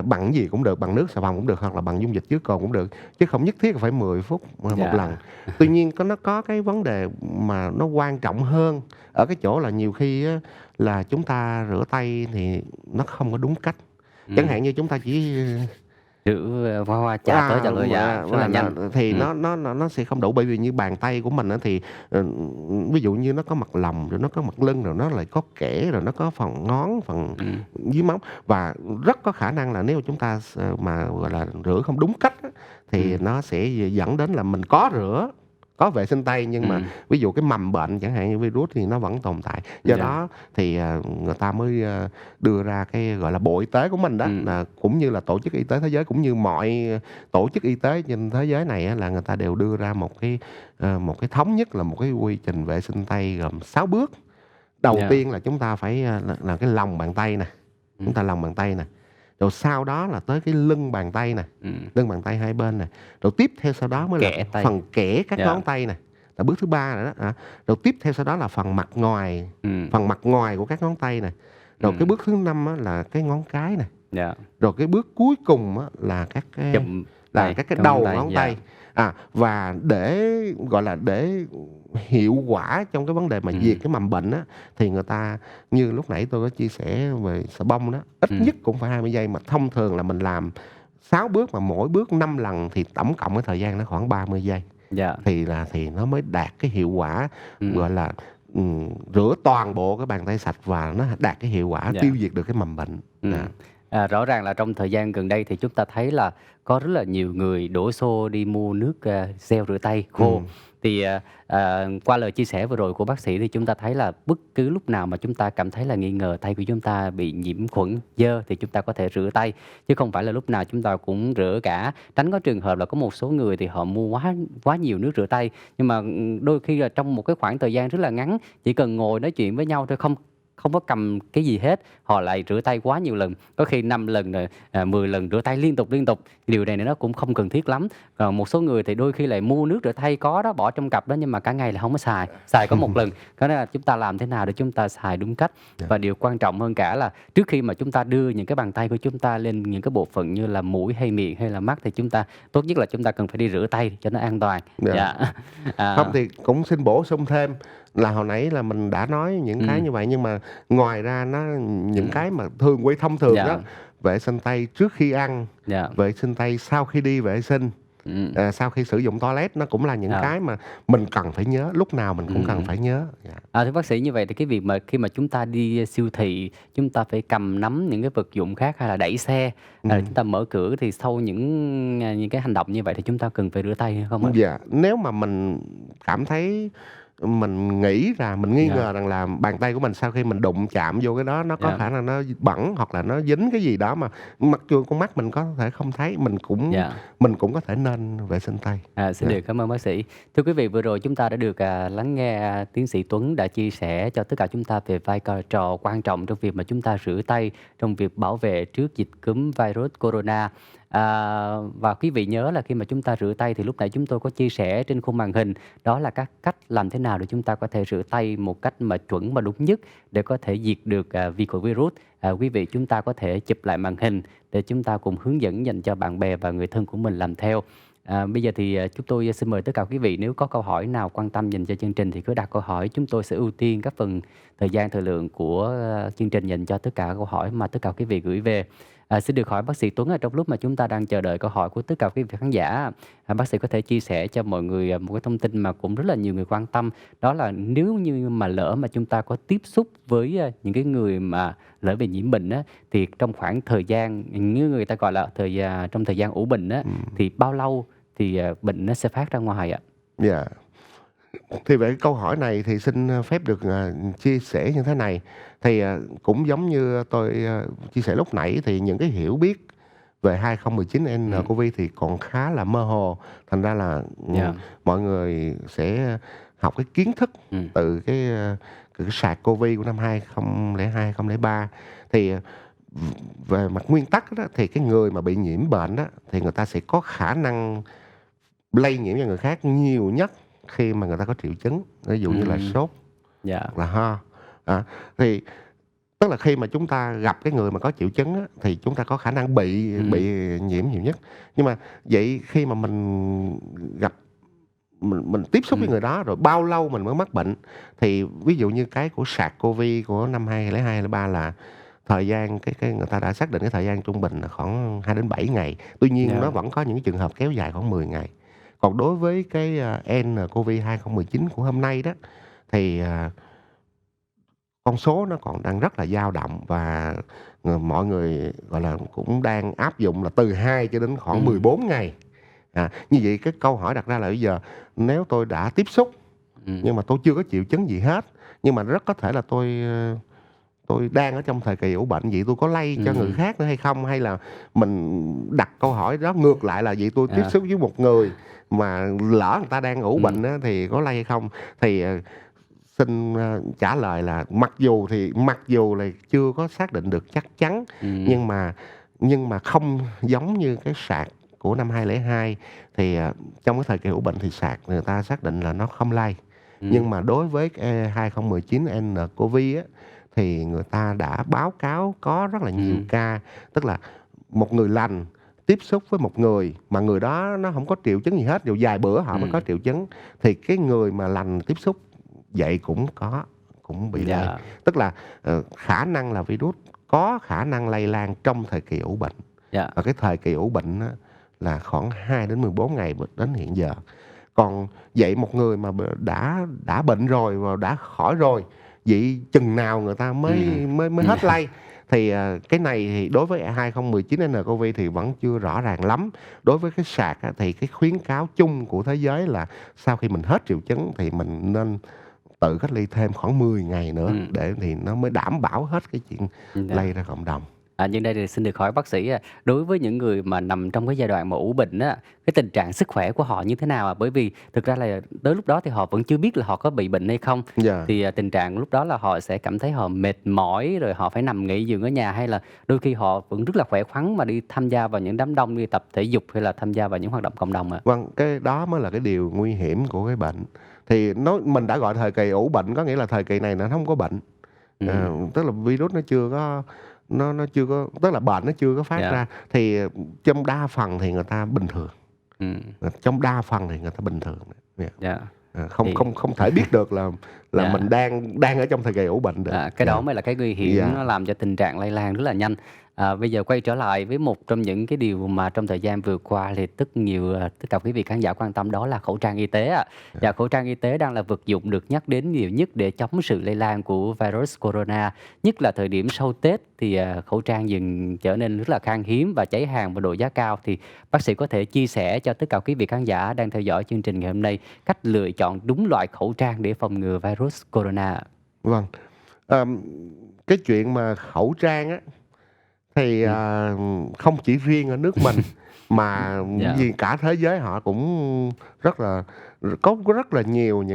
[SPEAKER 2] bằng gì cũng được, bằng nước xà phòng cũng được, hoặc là bằng dung dịch chứa cồn cũng được, chứ không nhất thiết là phải 10 phút một
[SPEAKER 1] Dạ.
[SPEAKER 2] lần. Tuy nhiên nó có cái vấn đề mà nó quan trọng hơn ở cái chỗ là nhiều khi á, là chúng ta rửa tay thì nó không có đúng cách. Chẳng hạn như chúng ta chỉ
[SPEAKER 1] Rửa hoa chà tới chà lui, dạ, rất là nhanh.
[SPEAKER 2] thì nó sẽ không đủ, bởi vì như bàn tay của mình á thì, ví dụ như nó có mặt lòng, rồi nó có mặt lưng, rồi nó lại có kẽ, rồi nó có phần ngón, phần dưới móng, và rất có khả năng là nếu chúng ta mà, gọi là, rửa không đúng cách á, thì nó sẽ dẫn đến là mình có vệ sinh tay nhưng mà ví dụ cái mầm bệnh chẳng hạn như virus thì nó vẫn tồn tại. Do
[SPEAKER 1] Dạ.
[SPEAKER 2] đó thì, người ta mới, đưa ra cái, gọi là, Bộ Y tế của mình đó, là cũng như là Tổ chức Y tế Thế giới, cũng như mọi tổ chức y tế trên thế giới này á, là người ta đều đưa ra một cái thống nhất là một cái quy trình vệ sinh tay gồm 6 bước. Đầu
[SPEAKER 1] Dạ.
[SPEAKER 2] tiên là chúng ta phải, là cái lòng bàn tay nè, chúng ta lòng bàn tay nè, rồi sau đó là tới cái lưng bàn tay nè, lưng bàn tay hai bên nè, rồi tiếp theo sau đó mới
[SPEAKER 1] Kẽ
[SPEAKER 2] là
[SPEAKER 1] tay.
[SPEAKER 2] phần kẽ các
[SPEAKER 1] Dạ.
[SPEAKER 2] ngón tay nè, là bước thứ ba rồi đó. Rồi tiếp theo sau đó là phần mặt ngoài của các ngón tay nè, Rồi cái bước thứ 5 á là cái ngón cái nè,
[SPEAKER 1] Dạ.
[SPEAKER 2] rồi cái bước cuối cùng á là
[SPEAKER 1] Chụm
[SPEAKER 2] các cái
[SPEAKER 1] cái ngón
[SPEAKER 2] đầu
[SPEAKER 1] tay,
[SPEAKER 2] ngón
[SPEAKER 1] dạ.
[SPEAKER 2] tay. Và để, gọi là, để hiệu quả trong cái vấn đề mà diệt
[SPEAKER 1] Ừm,
[SPEAKER 2] cái mầm bệnh á, thì người ta như lúc nãy tôi có chia sẻ về xà bông đó, ít
[SPEAKER 1] ừm,
[SPEAKER 2] nhất cũng phải 20 giây, mà thông thường là mình làm 6 bước mà mỗi bước 5 lần thì tổng cộng cái thời gian nó khoảng 30 giây.
[SPEAKER 1] dạ,
[SPEAKER 2] Thì nó mới đạt cái hiệu quả,
[SPEAKER 1] ừm,
[SPEAKER 2] gọi là, rửa toàn bộ cái bàn tay sạch và nó đạt cái hiệu quả
[SPEAKER 1] dạ.
[SPEAKER 2] tiêu diệt được cái mầm bệnh.
[SPEAKER 1] Ừm,
[SPEAKER 2] À,
[SPEAKER 1] rõ ràng là trong thời gian gần đây thì chúng ta thấy là có rất là nhiều người đổ xô đi mua nước, gel rửa tay khô.
[SPEAKER 2] ừm,
[SPEAKER 1] Thì, qua lời chia sẻ vừa rồi của bác sĩ thì chúng ta thấy là bất cứ lúc nào mà chúng ta cảm thấy là nghi ngờ tay của chúng ta bị nhiễm khuẩn, dơ thì chúng ta có thể rửa tay, chứ không phải là lúc nào chúng ta cũng rửa cả. Tránh có trường hợp là có một số người thì họ mua quá quá nhiều nước rửa tay, nhưng mà, đôi khi là trong một cái khoảng thời gian rất là ngắn, chỉ cần ngồi nói chuyện với nhau thôi, không không có cầm cái gì hết, họ lại rửa tay quá nhiều lần, có khi 5 lần rồi, 10 lần rửa tay liên tục, điều này nó cũng không cần thiết lắm. Còn một số người thì đôi khi lại mua nước rửa tay có đó, bỏ trong cặp đó nhưng mà cả ngày là không có xài, xài có một lần. Có nên là chúng ta làm thế nào để chúng ta xài đúng cách.
[SPEAKER 2] dạ,
[SPEAKER 1] Và điều quan trọng hơn cả là trước khi mà chúng ta đưa những cái bàn tay của chúng ta lên những cái bộ phận như là mũi hay miệng hay là mắt thì chúng ta tốt nhất là chúng ta cần phải đi rửa tay cho nó an toàn.
[SPEAKER 2] dạ.
[SPEAKER 1] Dạ.
[SPEAKER 2] Hông,
[SPEAKER 1] À,
[SPEAKER 2] thì cũng xin bổ sung thêm là hồi nãy là mình đã nói những cái
[SPEAKER 1] ừm,
[SPEAKER 2] như vậy, nhưng mà ngoài ra những
[SPEAKER 1] ừm,
[SPEAKER 2] cái mà thường quy thông thường đó,
[SPEAKER 1] dạ,
[SPEAKER 2] vệ sinh tay trước khi ăn,
[SPEAKER 1] dạ,
[SPEAKER 2] vệ sinh tay sau khi đi vệ sinh,
[SPEAKER 1] ừm,
[SPEAKER 2] sau khi sử dụng toilet, nó cũng là những
[SPEAKER 1] ờ,
[SPEAKER 2] cái mà mình cần phải nhớ, lúc nào mình cũng cần
[SPEAKER 1] ừm.
[SPEAKER 2] phải nhớ. Dạ.
[SPEAKER 1] Thưa bác sĩ, như vậy thì cái việc mà khi mà chúng ta đi siêu thị, chúng ta phải cầm nắm những cái vật dụng khác hay là đẩy xe,
[SPEAKER 2] Ừm.
[SPEAKER 1] chúng ta mở cửa thì sau những cái hành động như vậy thì chúng ta cần phải rửa tay hay không ạ?
[SPEAKER 2] Dạ, nếu mà mình cảm thấy mình nghĩ là mình nghi
[SPEAKER 1] Dạ,
[SPEAKER 2] ngờ rằng là bàn tay của mình sau khi mình đụng chạm vô cái đó nó có
[SPEAKER 1] dạ,
[SPEAKER 2] khả năng nó bẩn hoặc là nó dính cái gì đó mà mặc dù con mắt mình có thể không thấy,
[SPEAKER 1] dạ.
[SPEAKER 2] mình cũng có thể nên vệ sinh tay.
[SPEAKER 1] Xin
[SPEAKER 2] Dạ,
[SPEAKER 1] được cảm ơn bác sĩ. Thưa quý vị, vừa rồi chúng ta đã được, lắng nghe, tiến sĩ Tuấn đã chia sẻ cho tất cả chúng ta về vai cò trò quan trọng trong việc mà chúng ta rửa tay, trong việc bảo vệ trước dịch cúm virus corona. Và quý vị nhớ là khi mà chúng ta rửa tay thì lúc nãy chúng tôi có chia sẻ trên khung màn hình, đó là các cách làm thế nào để chúng ta có thể rửa tay một cách mà chuẩn và đúng nhất để có thể diệt được, vi khuẩn virus. Quý vị chúng ta có thể chụp lại màn hình để chúng ta cùng hướng dẫn dành cho bạn bè và người thân của mình làm theo. Bây giờ thì, chúng tôi xin mời tất cả quý vị nếu có câu hỏi nào quan tâm dành cho chương trình thì cứ đặt câu hỏi, chúng tôi sẽ ưu tiên các phần thời gian thời lượng của, chương trình dành cho tất cả câu hỏi mà tất cả quý vị gửi về. Xin được hỏi bác sĩ Tuấn trong lúc mà chúng ta đang chờ đợi câu hỏi của tất cả quý vị khán giả, bác sĩ có thể chia sẻ cho mọi người, một cái thông tin mà cũng rất là nhiều người quan tâm, đó là nếu như mà lỡ mà chúng ta có tiếp xúc với, những cái người mà lỡ bị nhiễm bệnh á, thì trong khoảng thời gian như người ta gọi là trong thời gian ủ bệnh á, thì bao lâu thì, bệnh nó sẽ phát ra ngoài ạ?
[SPEAKER 2] dạ. Thì về cái câu hỏi này thì xin, phép được, chia sẻ như thế này. Thì, cũng giống như tôi, chia sẻ lúc nãy thì những cái hiểu biết về 2019
[SPEAKER 1] Ừm,
[SPEAKER 2] nCoV thì còn khá là mơ hồ, thành ra là,
[SPEAKER 1] dạ,
[SPEAKER 2] mọi người sẽ học cái kiến thức
[SPEAKER 1] ừm,
[SPEAKER 2] từ cái SARS-CoV của năm 2002, 2003. Thì, về mặt nguyên tắc đó, thì cái người mà bị nhiễm bệnh á, thì người ta sẽ có khả năng lây nhiễm cho người khác nhiều nhất khi mà người ta có triệu chứng, ví dụ như là
[SPEAKER 1] ừm,
[SPEAKER 2] sốt
[SPEAKER 1] dạ,
[SPEAKER 2] hoặc là ho. Thì tức là khi mà chúng ta gặp cái người mà có triệu chứng á, thì chúng ta có khả năng bị
[SPEAKER 1] ừm,
[SPEAKER 2] nhiễm nhiều nhất. Nhưng mà vậy khi mà mình gặp mình tiếp xúc với
[SPEAKER 1] ừm,
[SPEAKER 2] người đó rồi bao lâu mình mới mắc bệnh? Thì ví dụ như cái của SARS-CoV của năm 2002, 2003 là thời gian cái người ta đã xác định cái thời gian trung bình là khoảng 2 đến 7 ngày. Tuy nhiên nó
[SPEAKER 1] dạ,
[SPEAKER 2] vẫn có những trường hợp kéo dài khoảng 10 ngày. Còn đối với cái, nCoV 2019 của hôm nay đó, thì, con số nó còn đang rất là dao động và, mọi người, gọi là, cũng đang áp dụng là từ 2 cho đến khoảng
[SPEAKER 1] ừm,
[SPEAKER 2] 14 ngày. Như vậy cái câu hỏi đặt ra là bây giờ nếu tôi đã tiếp xúc
[SPEAKER 1] ừm,
[SPEAKER 2] nhưng mà tôi chưa có triệu chứng gì hết, nhưng mà rất có thể là tôi đang ở trong thời kỳ ủ bệnh, vậy tôi có lây cho người
[SPEAKER 1] ừm,
[SPEAKER 2] khác nữa hay không? Hay là mình đặt câu hỏi đó ngược lại là vậy tôi tiếp
[SPEAKER 1] à,
[SPEAKER 2] xúc với một người mà lỡ người ta đang ủ
[SPEAKER 1] ừm,
[SPEAKER 2] bệnh á, thì có lây hay không? Thì, xin, trả lời là mặc dù là chưa có xác định được chắc chắn,
[SPEAKER 1] ừm,
[SPEAKER 2] nhưng mà không giống như cái sạc của năm 2002 thì, trong cái thời kỳ ủ bệnh thì sạc người ta xác định là nó không lây.
[SPEAKER 1] ừm,
[SPEAKER 2] Nhưng mà đối với, 2019 nCoV á, thì người ta đã báo cáo có rất là nhiều
[SPEAKER 1] Ừm,
[SPEAKER 2] ca, tức là một người lành tiếp xúc với một người mà người đó nó không có triệu chứng gì hết, rồi vài bữa họ mới có
[SPEAKER 1] ừm,
[SPEAKER 2] triệu chứng, thì cái người mà lành tiếp xúc vậy cũng bị lây.
[SPEAKER 1] dạ,
[SPEAKER 2] Tức là, khả năng là virus có khả năng lây lan trong thời kỳ ủ bệnh,
[SPEAKER 1] dạ,
[SPEAKER 2] và cái thời kỳ ủ bệnh á là khoảng 2 đến 14 ngày đến hiện giờ. Còn vậy một người mà đã bệnh rồi và đã khỏi rồi, vậy chừng nào người ta
[SPEAKER 1] ừm,
[SPEAKER 2] mới mới mới hết
[SPEAKER 1] dạ,
[SPEAKER 2] lây? Thì, cái này thì đối với 2019 nCoV thì vẫn chưa rõ ràng lắm. Đối với cái sạc á, thì cái khuyến cáo chung của thế giới là sau khi mình hết triệu chứng thì mình nên tự cách ly thêm khoảng 10 ngày nữa
[SPEAKER 1] ừm,
[SPEAKER 2] để thì nó mới đảm bảo hết cái chuyện
[SPEAKER 1] dạ.
[SPEAKER 2] lây ra cộng đồng.
[SPEAKER 1] Nhân đây thì xin được hỏi bác sĩ đối với những người mà nằm trong cái giai đoạn mà ủ bệnh á, cái tình trạng sức khỏe của họ như thế nào? Bởi vì thực ra là tới lúc đó thì họ vẫn chưa biết là họ có bị bệnh hay không.
[SPEAKER 2] Dạ.
[SPEAKER 1] Thì, tình trạng lúc đó là họ sẽ cảm thấy họ mệt mỏi, rồi họ phải nằm nghỉ giường ở nhà, hay là đôi khi họ vẫn rất là khỏe khoắn mà đi tham gia vào những đám đông, đi tập thể dục hay là tham gia vào những hoạt động cộng đồng ạ?
[SPEAKER 2] Vâng, cái đó mới là cái điều nguy hiểm của cái bệnh. Thì mình đã gọi thời kỳ ủ bệnh, có nghĩa là thời kỳ này nó hông có bệnh.
[SPEAKER 1] Ừm,
[SPEAKER 2] Tức là virus nó chưa có, tức là bệnh nó chưa có phát
[SPEAKER 1] dạ,
[SPEAKER 2] ra, thì, trong đa phần thì người ta bình thường,
[SPEAKER 1] ừm,
[SPEAKER 2] trong đa phần thì người ta bình thường. Dạ.
[SPEAKER 1] dạ,
[SPEAKER 2] Không
[SPEAKER 1] thì
[SPEAKER 2] không không thể biết được là
[SPEAKER 1] dạ.
[SPEAKER 2] mình đang đang ở trong thời kỳ ủ bệnh được.
[SPEAKER 1] Cái đó
[SPEAKER 2] Dạ.
[SPEAKER 1] mới là cái nguy hiểm,
[SPEAKER 2] Dạ.
[SPEAKER 1] nó làm cho tình trạng lây lan rất là nhanh. Bây giờ quay trở lại với một trong những cái điều mà trong thời gian vừa qua thì tất cả quý vị khán giả quan tâm đó là khẩu trang y tế ạ.
[SPEAKER 2] Dạ.
[SPEAKER 1] Và khẩu trang y tế đang là vật dụng được nhắc đến nhiều nhất để chống sự lây lan của virus corona. Nhất là thời điểm sau Tết thì, khẩu trang dần trở nên rất là khan hiếm và cháy hàng và độ giá cao. Thì bác sĩ có thể chia sẻ cho tất cả quý vị khán giả đang theo dõi chương trình ngày hôm nay cách lựa chọn đúng loại khẩu trang để phòng ngừa virus corona ạ?
[SPEAKER 2] Vâng. Ờm, cái chuyện mà khẩu trang á, thì,
[SPEAKER 1] Ừm.
[SPEAKER 2] không chỉ riêng ở nước mình mà
[SPEAKER 1] Dạ.
[SPEAKER 2] vì cả thế giới họ cũng rất là có rất là nhiều
[SPEAKER 1] Ừm,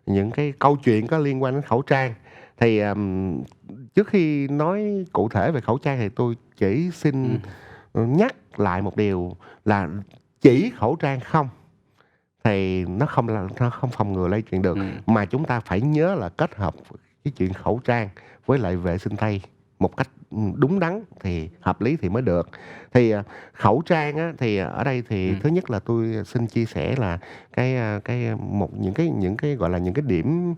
[SPEAKER 2] những cái câu chuyện có liên quan đến khẩu trang. Thì, trước khi nói cụ thể về khẩu trang thì tôi chỉ xin,
[SPEAKER 1] ừm,
[SPEAKER 2] nhắc lại một điều là chỉ khẩu trang không thì nó không phòng ngừa lây truyền được,
[SPEAKER 1] ừm,
[SPEAKER 2] mà chúng ta phải nhớ là kết hợp cái chuyện khẩu trang với lại vệ sinh tay một cách, đúng đắn thì hợp lý thì mới được. Thì, khẩu trang á, thì ở đây thì
[SPEAKER 1] ừm,
[SPEAKER 2] thứ nhất là tôi xin chia sẻ là những cái, gọi là, những cái điểm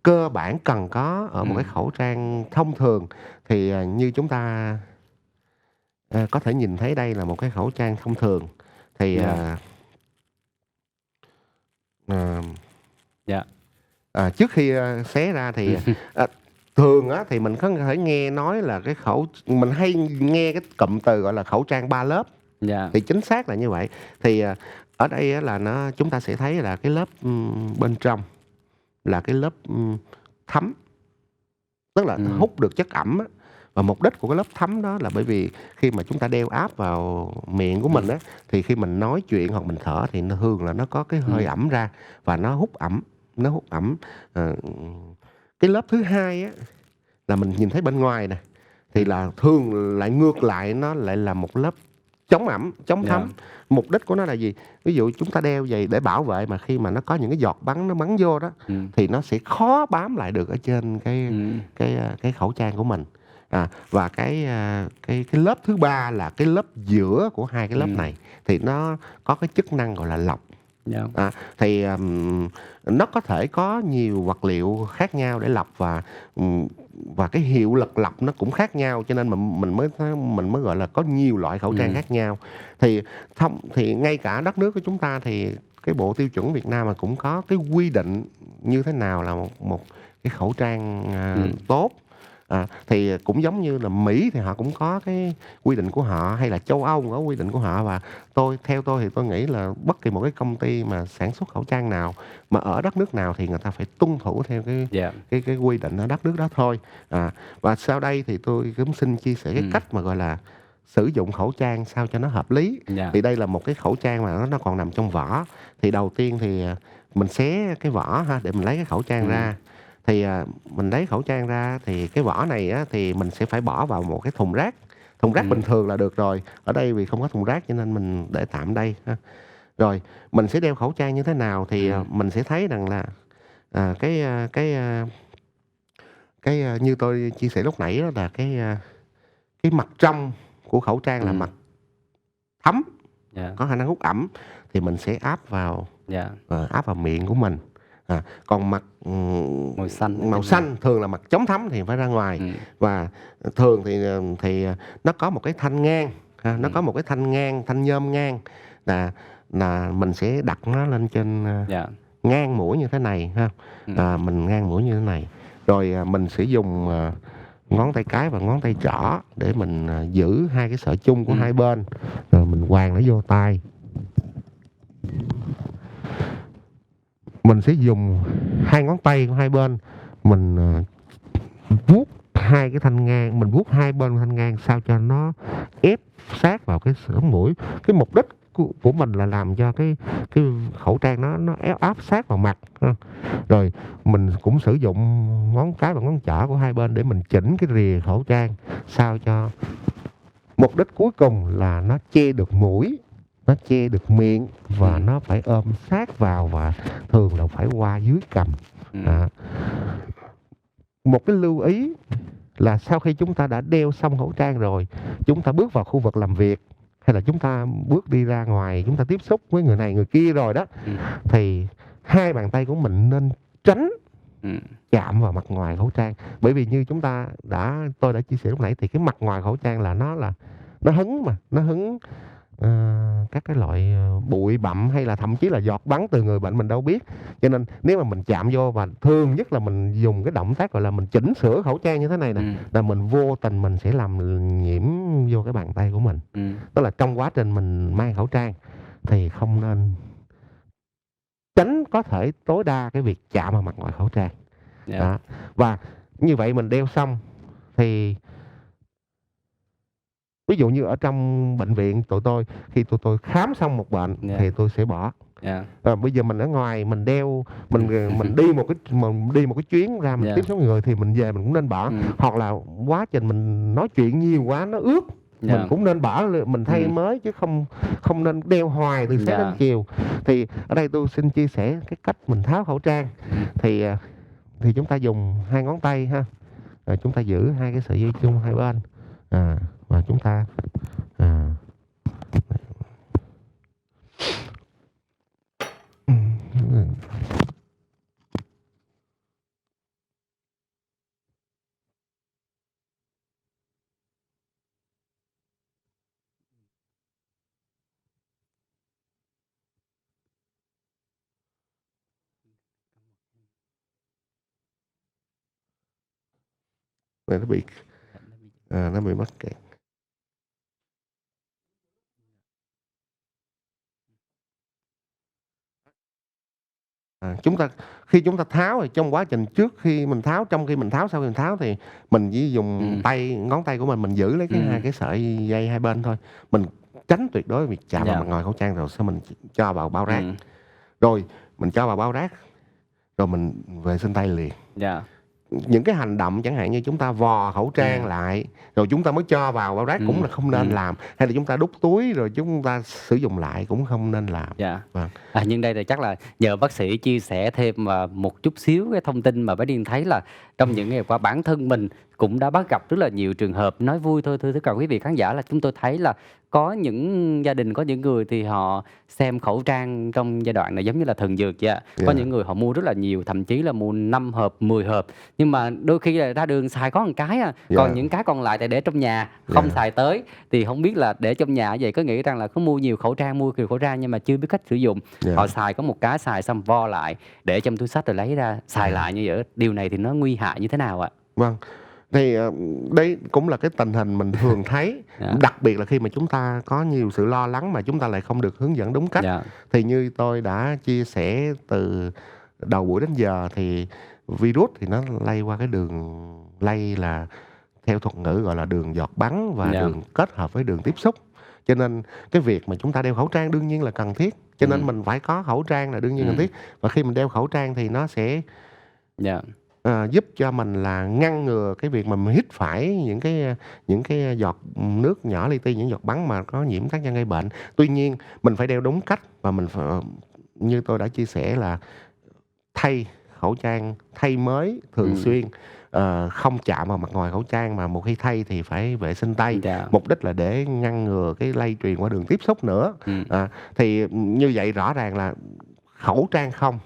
[SPEAKER 2] cơ bản cần có ở một cái
[SPEAKER 1] ừm,
[SPEAKER 2] khẩu trang thông thường. Thì, như chúng ta, có thể nhìn thấy đây là một cái khẩu trang thông thường, thì,
[SPEAKER 1] dạ,
[SPEAKER 2] ờ
[SPEAKER 1] dạ,
[SPEAKER 2] Trước khi, xé ra thì, ờ, thường á thì mình có thể nghe nói là mình hay nghe cái cụm từ gọi là khẩu trang 3 lớp,
[SPEAKER 1] dạ,
[SPEAKER 2] thì chính xác là như vậy. Thì, ở đây á là chúng ta sẽ thấy là cái lớp, bên trong là cái lớp, thấm, tức là
[SPEAKER 1] ừm,
[SPEAKER 2] hút được chất ẩm á. Và mục đích của cái lớp thấm đó là bởi vì khi mà chúng ta đeo áp vào miệng của
[SPEAKER 1] ừm,
[SPEAKER 2] mình á, thì khi mình nói chuyện hoặc mình thở thì thường là nó có cái hơi
[SPEAKER 1] ừm,
[SPEAKER 2] ẩm ra và nó hút ẩm. Ờ, cái lớp thứ hai á là mình nhìn thấy bên ngoài nè, thì
[SPEAKER 1] ừm,
[SPEAKER 2] là thường lại ngược lại, nó lại là một lớp chống ẩm, chống
[SPEAKER 1] dạ,
[SPEAKER 2] thấm. Mục đích của nó là gì? Ví dụ chúng ta đeo vầy để bảo vệ mà khi mà nó có những cái giọt bắn nó bắn vô đó,
[SPEAKER 1] ừm,
[SPEAKER 2] thì nó sẽ khó bám lại được ở trên
[SPEAKER 1] ừm,
[SPEAKER 2] cái khẩu trang của mình. Và cái lớp thứ ba là cái lớp giữa của hai cái lớp
[SPEAKER 1] ừm,
[SPEAKER 2] này, thì nó có cái chức năng gọi là lọc.
[SPEAKER 1] dạ,
[SPEAKER 2] Thì, nó có thể có nhiều vật liệu khác nhau để lọc ừm, và cái hiệu lực lọc nó cũng khác nhau, cho nên mình mới gọi là có nhiều loại khẩu trang
[SPEAKER 1] ừm,
[SPEAKER 2] khác nhau. Thì ngay cả đất nước của chúng ta thì cái Bộ Tiêu chuẩn Việt Nam cũng có cái quy định như thế nào là một một cái khẩu trang,
[SPEAKER 1] ừm,
[SPEAKER 2] tốt. Thì cũng giống như là Mỹ thì họ cũng có cái quy định của họ, hay là châu Âu cũng có quy định của họ, và theo tôi thì tôi nghĩ là bất kỳ một cái công ty mà sản xuất khẩu trang nào, mà ở đất nước nào thì người ta phải tuân thủ theo
[SPEAKER 1] dạ,
[SPEAKER 2] cái quy định ở đất nước đó thôi. Và sau đây thì tôi cũng xin chia sẻ cái
[SPEAKER 1] ừm,
[SPEAKER 2] cách mà, gọi là, sử dụng khẩu trang sao cho nó hợp lý.
[SPEAKER 1] dạ,
[SPEAKER 2] Thì đây là một cái khẩu trang mà nó còn nằm trong vỏ. Thì đầu tiên thì, mình xé cái vỏ ha, để mình lấy cái khẩu trang
[SPEAKER 1] ừm,
[SPEAKER 2] ra. Thì, mình lấy khẩu trang ra thì cái vỏ này á, thì mình sẽ phải bỏ vào một cái thùng rác bình
[SPEAKER 1] ừm,
[SPEAKER 2] thường là được rồi. Ở đây vì không có thùng rác cho nên mình để tạm đây ha. Rồi, mình sẽ đeo khẩu trang như thế nào thì,
[SPEAKER 1] ừm,
[SPEAKER 2] mình sẽ thấy rằng là, cái, như tôi chia sẻ lúc nãy đó là cái mặt trong của khẩu trang là
[SPEAKER 1] Ừm.
[SPEAKER 2] mặt thấm,
[SPEAKER 1] Dạ.
[SPEAKER 2] có khả năng hút ẩm thì mình sẽ
[SPEAKER 1] Dạ.
[SPEAKER 2] áp vào miệng của mình. Còn mặt,
[SPEAKER 1] Màu xanh ở
[SPEAKER 2] màu
[SPEAKER 1] trên này.
[SPEAKER 2] xanh thường là mặt chống thấm thì phải ra ngoài.
[SPEAKER 1] Ừm.
[SPEAKER 2] Và thường thì nó có một cái thanh ngang, nó có
[SPEAKER 1] Ừm.
[SPEAKER 2] một cái thanh ngang, thanh nhôm ngang là mình sẽ đặt nó lên trên,
[SPEAKER 1] Dạ.
[SPEAKER 2] ngang mũi như thế này ha.
[SPEAKER 1] Ừm.
[SPEAKER 2] Mình ngang mũi như thế này, rồi, mình sẽ dùng, ngón tay cái và ngón tay trỏ để mình, giữ hai cái sợi chung của hai bên, rồi mình quàng nó vô tai. Mình sẽ dùng hai ngón tay của hai bên, mình, vuốt hai cái thanh ngang, mình vuốt hai bên thanh ngang sao cho nó ép sát vào cái sống mũi. Cái mục đích của mình là làm cho cái khẩu trang nó áp sát vào mặt ha. Rồi mình cũng sử dụng ngón cái và ngón trỏ của hai bên để mình chỉnh cái rìa khẩu trang sao cho mục đích cuối cùng là nó che được mũi, nó che được miệng và nó phải ôm sát vào và thường là phải qua dưới cằm. Một cái lưu ý là sau khi chúng ta đã đeo xong khẩu trang rồi, chúng ta bước vào khu vực làm việc hay là chúng ta bước đi ra ngoài, chúng ta tiếp xúc với người này người kia rồi đó, thì hai bàn tay của mình nên tránh chạm vào mặt ngoài khẩu trang. Bởi vì như tôi đã chia sẻ lúc nãy thì cái mặt ngoài khẩu trang là nó hứng các cái loại bụi bặm hay là thậm chí là giọt bắn từ người bệnh mình đâu biết. Cho nên nếu mà mình chạm vô, và thường nhất là mình dùng cái động tác gọi là mình chỉnh sửa khẩu trang như thế này nè, là mình vô tình mình sẽ làm nhiễm vô cái bàn tay của mình. Tức là trong quá trình mình mang khẩu trang thì không nên, tránh có thể tối đa cái việc chạm vào mặt ngoài khẩu trang. Đó. Và như vậy mình đeo xong thì ví dụ như ở trong bệnh viện khi tụi tôi khám xong một bệnh thì tôi sẽ bỏ. Bây giờ mình ở ngoài mình đeo, mình đi một cái chuyến ra mình tiếp xúc người thì mình về mình cũng nên bỏ. Hoặc là quá trình mình nói chuyện nhiều quá nó ướt, mình cũng nên bỏ, mình thay mới chứ không nên đeo hoài từ sáng đến chiều. Thì ở đây tôi xin chia sẻ cái cách mình tháo khẩu trang. Thì chúng ta dùng hai ngón tay ha, rồi chúng ta giữ hai cái sợi dây chung hai bên, và chúng ta nó bị mắc kẹt. Khi chúng ta tháo thì trong quá trình trước khi mình tháo, trong khi mình tháo, sau khi mình tháo thì mình chỉ dùng ngón tay của mình giữ lấy hai cái sợi dây hai bên thôi. Mình tránh tuyệt đối việc chạm vào mặt ngoài khẩu trang, rồi sau mình cho vào bao rác. Rồi mình cho vào bao rác, rồi mình vệ sinh tay liền. Những cái hành động chẳng hạn như chúng ta vò khẩu trang lại rồi chúng ta mới cho vào bao rác cũng là không nên làm, hay là chúng ta đút túi rồi chúng ta sử dụng lại cũng không nên làm.
[SPEAKER 1] Nhưng đây thì chắc là nhờ bác sĩ chia sẻ thêm một chút xíu cái thông tin mà bé Điên thấy là trong những ngày qua bản thân mình cũng đã bắt gặp rất là nhiều trường hợp. Nói vui thôi thưa tất cả quý vị khán giả, là chúng tôi thấy là có những gia đình, có những người thì họ xem khẩu trang trong giai đoạn này giống như là thần dược vậy. Có những người họ mua rất là nhiều, thậm chí là mua 5 hộp, 10 hộp. Nhưng mà đôi khi là ra đường xài có một cái còn những cái còn lại thì để trong nhà không xài tới. Thì không biết là để trong nhà vậy có nghĩ rằng là có mua nhiều khẩu trang nhưng mà chưa biết cách sử dụng. Họ xài có một cái, xài xong vo lại để trong túi xách rồi lấy ra xài lại như vậy. Điều này thì nó nguy hại như thế nào ạ?
[SPEAKER 2] Vâng. Thì đây cũng là cái tình hình mình thường thấy, đặc biệt là khi mà chúng ta có nhiều sự lo lắng mà chúng ta lại không được hướng dẫn đúng cách. Thì như tôi đã chia sẻ từ đầu buổi đến giờ thì virus thì nó lây qua cái đường lây là theo thuật ngữ gọi là đường giọt bắn và đường kết hợp với đường tiếp xúc. Cho nên cái việc mà chúng ta đeo khẩu trang đương nhiên là cần thiết. Cho nên mình phải có khẩu trang là đương nhiên cần thiết. Và khi mình đeo khẩu trang thì nó sẽ giúp cho mình là ngăn ngừa cái việc mà mình hít phải những cái giọt nước nhỏ li ti, những giọt bắn mà có nhiễm tác nhân gây bệnh. Tuy nhiên mình phải đeo đúng cách và mình phải, như tôi đã chia sẻ là thay khẩu trang, thay mới thường xuyên. không chạm vào mặt ngoài khẩu trang mà một khi thay thì phải vệ sinh tay.
[SPEAKER 1] Dạ.
[SPEAKER 2] Mục đích là để ngăn ngừa cái lây truyền qua đường tiếp xúc nữa.
[SPEAKER 1] Ừm,
[SPEAKER 2] Thì như vậy rõ ràng là khẩu trang không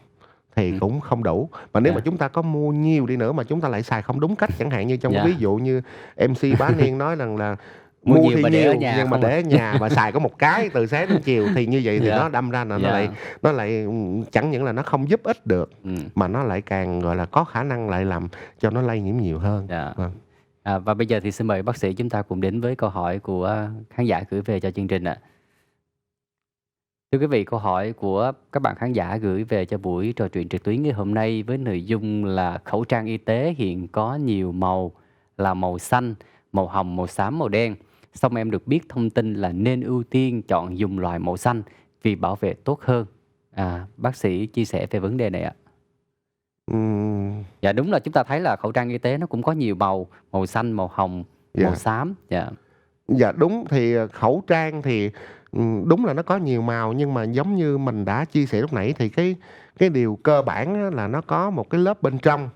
[SPEAKER 2] thì
[SPEAKER 1] ừm,
[SPEAKER 2] cũng không đủ. Mà nếu mà
[SPEAKER 1] dạ,
[SPEAKER 2] chúng ta có mua nhiều đi nữa mà chúng ta lại xài không đúng cách, chẳng hạn như trong cái ví
[SPEAKER 1] dạ.
[SPEAKER 2] dụ như MC Bá Niên nói rằng là
[SPEAKER 1] Mua
[SPEAKER 2] mua
[SPEAKER 1] nhiều
[SPEAKER 2] thì
[SPEAKER 1] mà để ở
[SPEAKER 2] nhiều
[SPEAKER 1] nhà
[SPEAKER 2] nhưng mà
[SPEAKER 1] không à.
[SPEAKER 2] để ở nhà và xài có một cái từ sáng đến chiều, thì như vậy thì
[SPEAKER 1] Dạ,
[SPEAKER 2] nó đâm ra là
[SPEAKER 1] dạ,
[SPEAKER 2] nó lại, chẳng những là nó không giúp ích được,
[SPEAKER 1] ừm,
[SPEAKER 2] mà nó lại càng, gọi là, có khả năng lại làm cho nó lây nhiễm nhiều hơn.
[SPEAKER 1] dạ.
[SPEAKER 2] Vâng.
[SPEAKER 1] Và bây giờ thì xin mời bác sĩ chúng ta cùng đến với câu hỏi của khán giả gửi về cho chương trình ạ. Thưa quý vị, câu hỏi của các bạn khán giả gửi về cho buổi trò chuyện trực tuyến ngày hôm nay với nội dung là khẩu trang y tế hiện có nhiều màu là màu xanh, màu hồng, màu xám, màu đen. Xong em được biết thông tin là nên ưu tiên chọn dùng loại màu xanh vì bảo vệ tốt hơn. Bác sĩ chia sẻ về vấn đề này ạ.
[SPEAKER 2] Ừm,
[SPEAKER 1] Dạ đúng là chúng ta thấy là khẩu trang y tế nó cũng có nhiều màu, màu xanh, màu hồng, màu
[SPEAKER 2] dạ.
[SPEAKER 1] xám. Dạ,
[SPEAKER 2] Dạ, đúng, thì, khẩu trang thì, đúng là nó có nhiều màu, nhưng mà giống như mình đã chia sẻ lúc nãy thì cái điều cơ bản á là nó có một cái lớp bên trong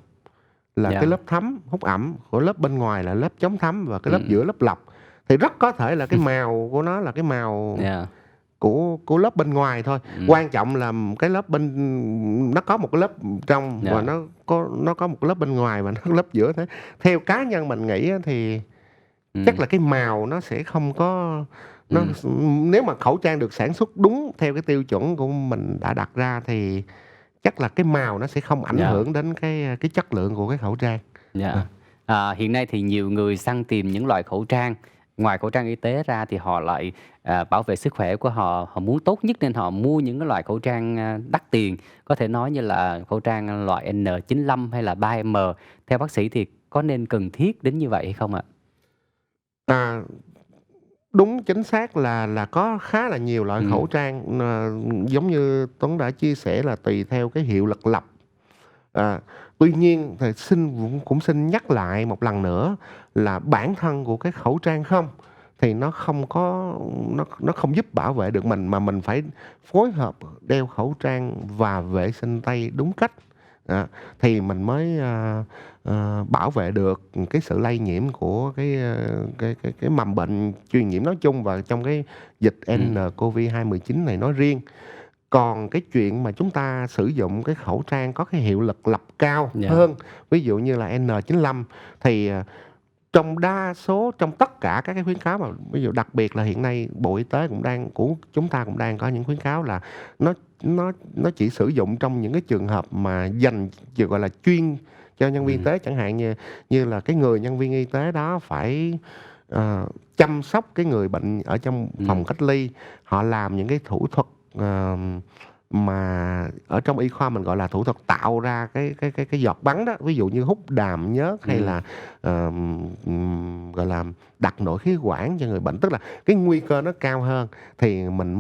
[SPEAKER 2] là cái
[SPEAKER 1] dạ,
[SPEAKER 2] lớp thấm, hút ẩm, của lớp bên ngoài là lớp chống thấm và cái lớp
[SPEAKER 1] ừm,
[SPEAKER 2] giữa lớp lọc. Thì rất có thể là cái màu của nó là cái màu
[SPEAKER 1] dạ,
[SPEAKER 2] của lớp bên ngoài thôi.
[SPEAKER 1] ừm,
[SPEAKER 2] Quan trọng là cái lớp bên nó có một cái lớp trong và
[SPEAKER 1] dạ,
[SPEAKER 2] nó có một cái lớp bên ngoài và nó lớp giữa thế. Theo cá nhân mình nghĩ á thì chắc
[SPEAKER 1] ừm,
[SPEAKER 2] là cái màu nó sẽ không có nó
[SPEAKER 1] ừm,
[SPEAKER 2] nếu mà khẩu trang được sản xuất đúng theo cái tiêu chuẩn của mình đã đặt ra thì chắc là cái màu nó sẽ không ảnh
[SPEAKER 1] dạ.
[SPEAKER 2] hưởng đến cái chất lượng của cái khẩu trang. Ờ,
[SPEAKER 1] Dạ. Hiện nay thì nhiều người săn tìm những loại khẩu trang, ngoài khẩu trang y tế ra thì họ lại, bảo vệ sức khỏe của họ, họ muốn tốt nhất nên họ mua những cái loại khẩu trang, đắt tiền, có thể nói như là khẩu trang loại N95 hay là 3M. Theo bác sĩ thì có nên cần thiết đến như vậy hay không ạ?
[SPEAKER 2] à, đúng chính xác là có khá là nhiều loại khẩu
[SPEAKER 1] Ừm,
[SPEAKER 2] trang, giống như Tuấn đã chia sẻ là tùy theo cái hiệu lực lập. À, tuy nhiên thì cũng xin nhắc lại một lần nữa là bản thân của cái khẩu trang không thì nó không có nó không giúp bảo vệ được mình, mà mình phải phối hợp đeo khẩu trang và vệ sinh tay đúng cách, à, thì mình mới, bảo vệ được cái sự lây nhiễm của cái mầm bệnh truyền nhiễm nói chung và trong cái dịch
[SPEAKER 1] ừm,
[SPEAKER 2] nCoV-219 này nói riêng. Còn cái chuyện mà chúng ta sử dụng cái khẩu trang có cái hiệu lực lập cao
[SPEAKER 1] dạ,
[SPEAKER 2] hơn, ví dụ như là N95 thì, trong tất cả các cái khuyến cáo mà ví dụ đặc biệt là hiện nay Bộ Y tế của chúng ta cũng đang có những khuyến cáo là nó nó chỉ sử dụng trong những cái trường hợp mà dành gọi là, chuyên cho nhân viên y
[SPEAKER 1] ừm,
[SPEAKER 2] tế, chẳng hạn như như là cái người nhân viên y tế đó phải, chăm sóc cái người bệnh ở trong phòng
[SPEAKER 1] ừm,
[SPEAKER 2] cách ly, họ làm những cái thủ thuật, mà ở trong y khoa mình gọi là thủ thuật tạo ra cái giọt bắn đó, ví dụ như hút đàm nhớt hay
[SPEAKER 1] ừm,
[SPEAKER 2] là, gọi là, đặt nội khí quản cho người bệnh, tức là cái nguy cơ nó cao hơn thì mình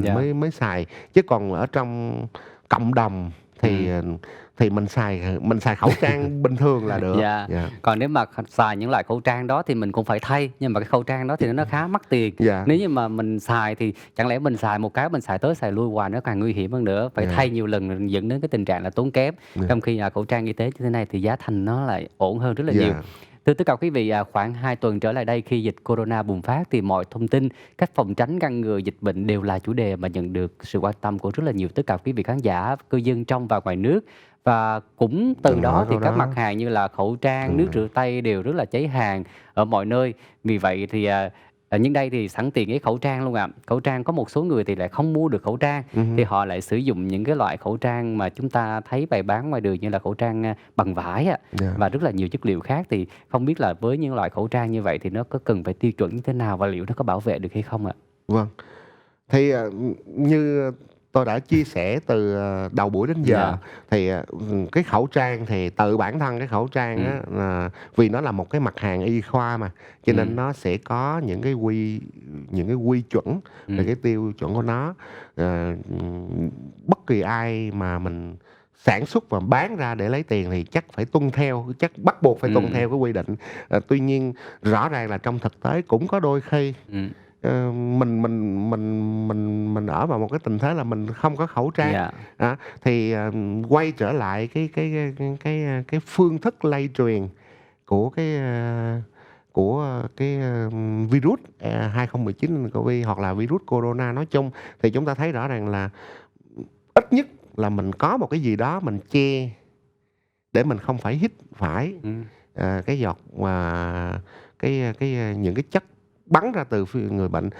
[SPEAKER 1] dạ,
[SPEAKER 2] mới xài. Chứ còn ở trong cộng đồng thì,
[SPEAKER 1] ừm.
[SPEAKER 2] thì mình xài khẩu trang bình thường là được.
[SPEAKER 1] Dạ,
[SPEAKER 2] Dạ,
[SPEAKER 1] còn nếu mà xài những loại khẩu trang đó thì mình cũng phải thay, nhưng mà cái khẩu trang đó thì nó khá mắc tiền.
[SPEAKER 2] dạ,
[SPEAKER 1] Nếu như mà mình xài thì chẳng lẽ mình xài một cái mình xài tới xài lui hoài nó càng nguy hiểm hơn nữa, phải
[SPEAKER 2] dạ,
[SPEAKER 1] thay nhiều lần dẫn đến cái tình trạng là tốn kém.
[SPEAKER 2] dạ,
[SPEAKER 1] Trong khi, khẩu trang y tế như thế này thì giá thành nó lại ổn hơn rất là nhiều.
[SPEAKER 2] dạ,
[SPEAKER 1] Thưa tất cả quý vị, khoảng 2 tuần trở lại đây khi dịch corona bùng phát thì mọi thông tin, cách phòng tránh ngăn ngừa dịch bệnh đều là chủ đề mà nhận được sự quan tâm của rất là nhiều tất cả quý vị khán giả, cư dân trong và ngoài nước. Và cũng từ
[SPEAKER 2] đừng
[SPEAKER 1] đó
[SPEAKER 2] hỏi
[SPEAKER 1] thì
[SPEAKER 2] câu
[SPEAKER 1] các mặt
[SPEAKER 2] đó.
[SPEAKER 1] hàng như là khẩu trang, nước
[SPEAKER 2] Ừm,
[SPEAKER 1] rửa tay đều rất là cháy hàng ở mọi nơi. Vì vậy thì, nhân đây thì sẵn tiện cái khẩu trang luôn ạ. Khẩu trang có một số người thì lại không mua được khẩu trang, thì
[SPEAKER 2] hứm,
[SPEAKER 1] họ lại sử dụng những cái loại khẩu trang mà chúng ta thấy bày bán ngoài đường như là khẩu trang, bằng vải á,
[SPEAKER 2] dạ,
[SPEAKER 1] và rất là nhiều chất liệu khác. Thì không biết là với những loại khẩu trang như vậy thì nó có cần phải tiêu chuẩn như thế nào và liệu nó có bảo vệ được hay không ạ?
[SPEAKER 2] vâng. Thì, như tôi đã chia sẻ từ, đầu buổi đến giờ
[SPEAKER 1] Dạ,
[SPEAKER 2] thì, cái khẩu trang thì tự bản thân cái khẩu trang
[SPEAKER 1] ừm,
[SPEAKER 2] á là vì nó là một cái mặt hàng y khoa mà, cho nên
[SPEAKER 1] ừm,
[SPEAKER 2] nó sẽ có những cái quy chuẩn về
[SPEAKER 1] ừm,
[SPEAKER 2] cái tiêu chuẩn của nó. Bất kỳ ai mà mình sản xuất và bán ra để lấy tiền thì chắc bắt buộc phải tuân
[SPEAKER 1] ừm,
[SPEAKER 2] theo cái quy định. Tuy nhiên rõ ràng là trong thực tế cũng có đôi khi,
[SPEAKER 1] ừm,
[SPEAKER 2] mình ở vào một cái tình thế là mình không có khẩu trang,
[SPEAKER 1] Dạ,
[SPEAKER 2] thì, quay trở lại cái phương thức lây truyền của cái virus, 2019 nCoV hoặc là virus corona nói chung, thì chúng ta thấy rõ ràng là ít nhất là mình có một cái gì đó mình che để mình không phải hít phải,
[SPEAKER 1] ừm,
[SPEAKER 2] cái giọt mà những cái chất bắn ra từ người bệnh.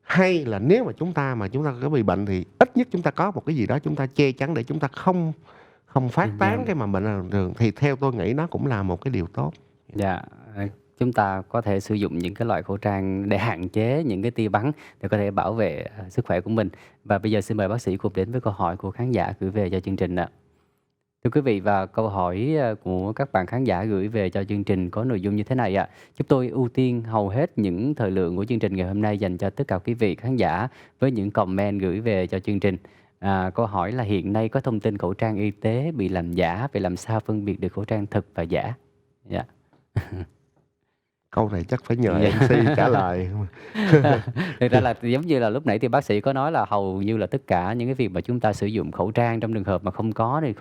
[SPEAKER 2] Hay là nếu mà chúng ta có bị bệnh thì ít nhất chúng ta có một cái gì đó chúng ta che chắn để chúng ta không không phát
[SPEAKER 1] lây
[SPEAKER 2] tán
[SPEAKER 1] nhiễm.
[SPEAKER 2] cái mầm bệnh ra ngoài đường, thì theo tôi nghĩ nó cũng là một cái điều tốt.
[SPEAKER 1] Dạ, chúng ta có thể sử dụng những cái loại khẩu trang để hạn chế những cái tia bắn để có thể bảo vệ, sức khỏe của mình. Và bây giờ xin mời bác sĩ cùng đến với câu hỏi của khán giả gửi về cho chương trình ạ. Thưa quý vị, và câu hỏi, của các bạn khán giả gửi về cho chương trình có nội dung như thế này ạ: "Chúng tôi ưu tiên hầu hết những thời lượng của chương trình ngày hôm nay dành cho tất cả quý vị khán giả với những comment gửi về cho chương trình." Câu hỏi là hiện nay có thông tin khẩu trang y tế bị làm giả, vậy làm sao phân biệt được khẩu trang thực và giả? Dạ.
[SPEAKER 2] Câu này chắc phải nhờ
[SPEAKER 1] Dạ.
[SPEAKER 2] MC trả lời.
[SPEAKER 1] Thực ra là giống như là lúc nãy thì bác sĩ có nói là hầu như là tất cả những cái việc mà chúng ta sử dụng khẩu trang, trong trường hợp mà không có thì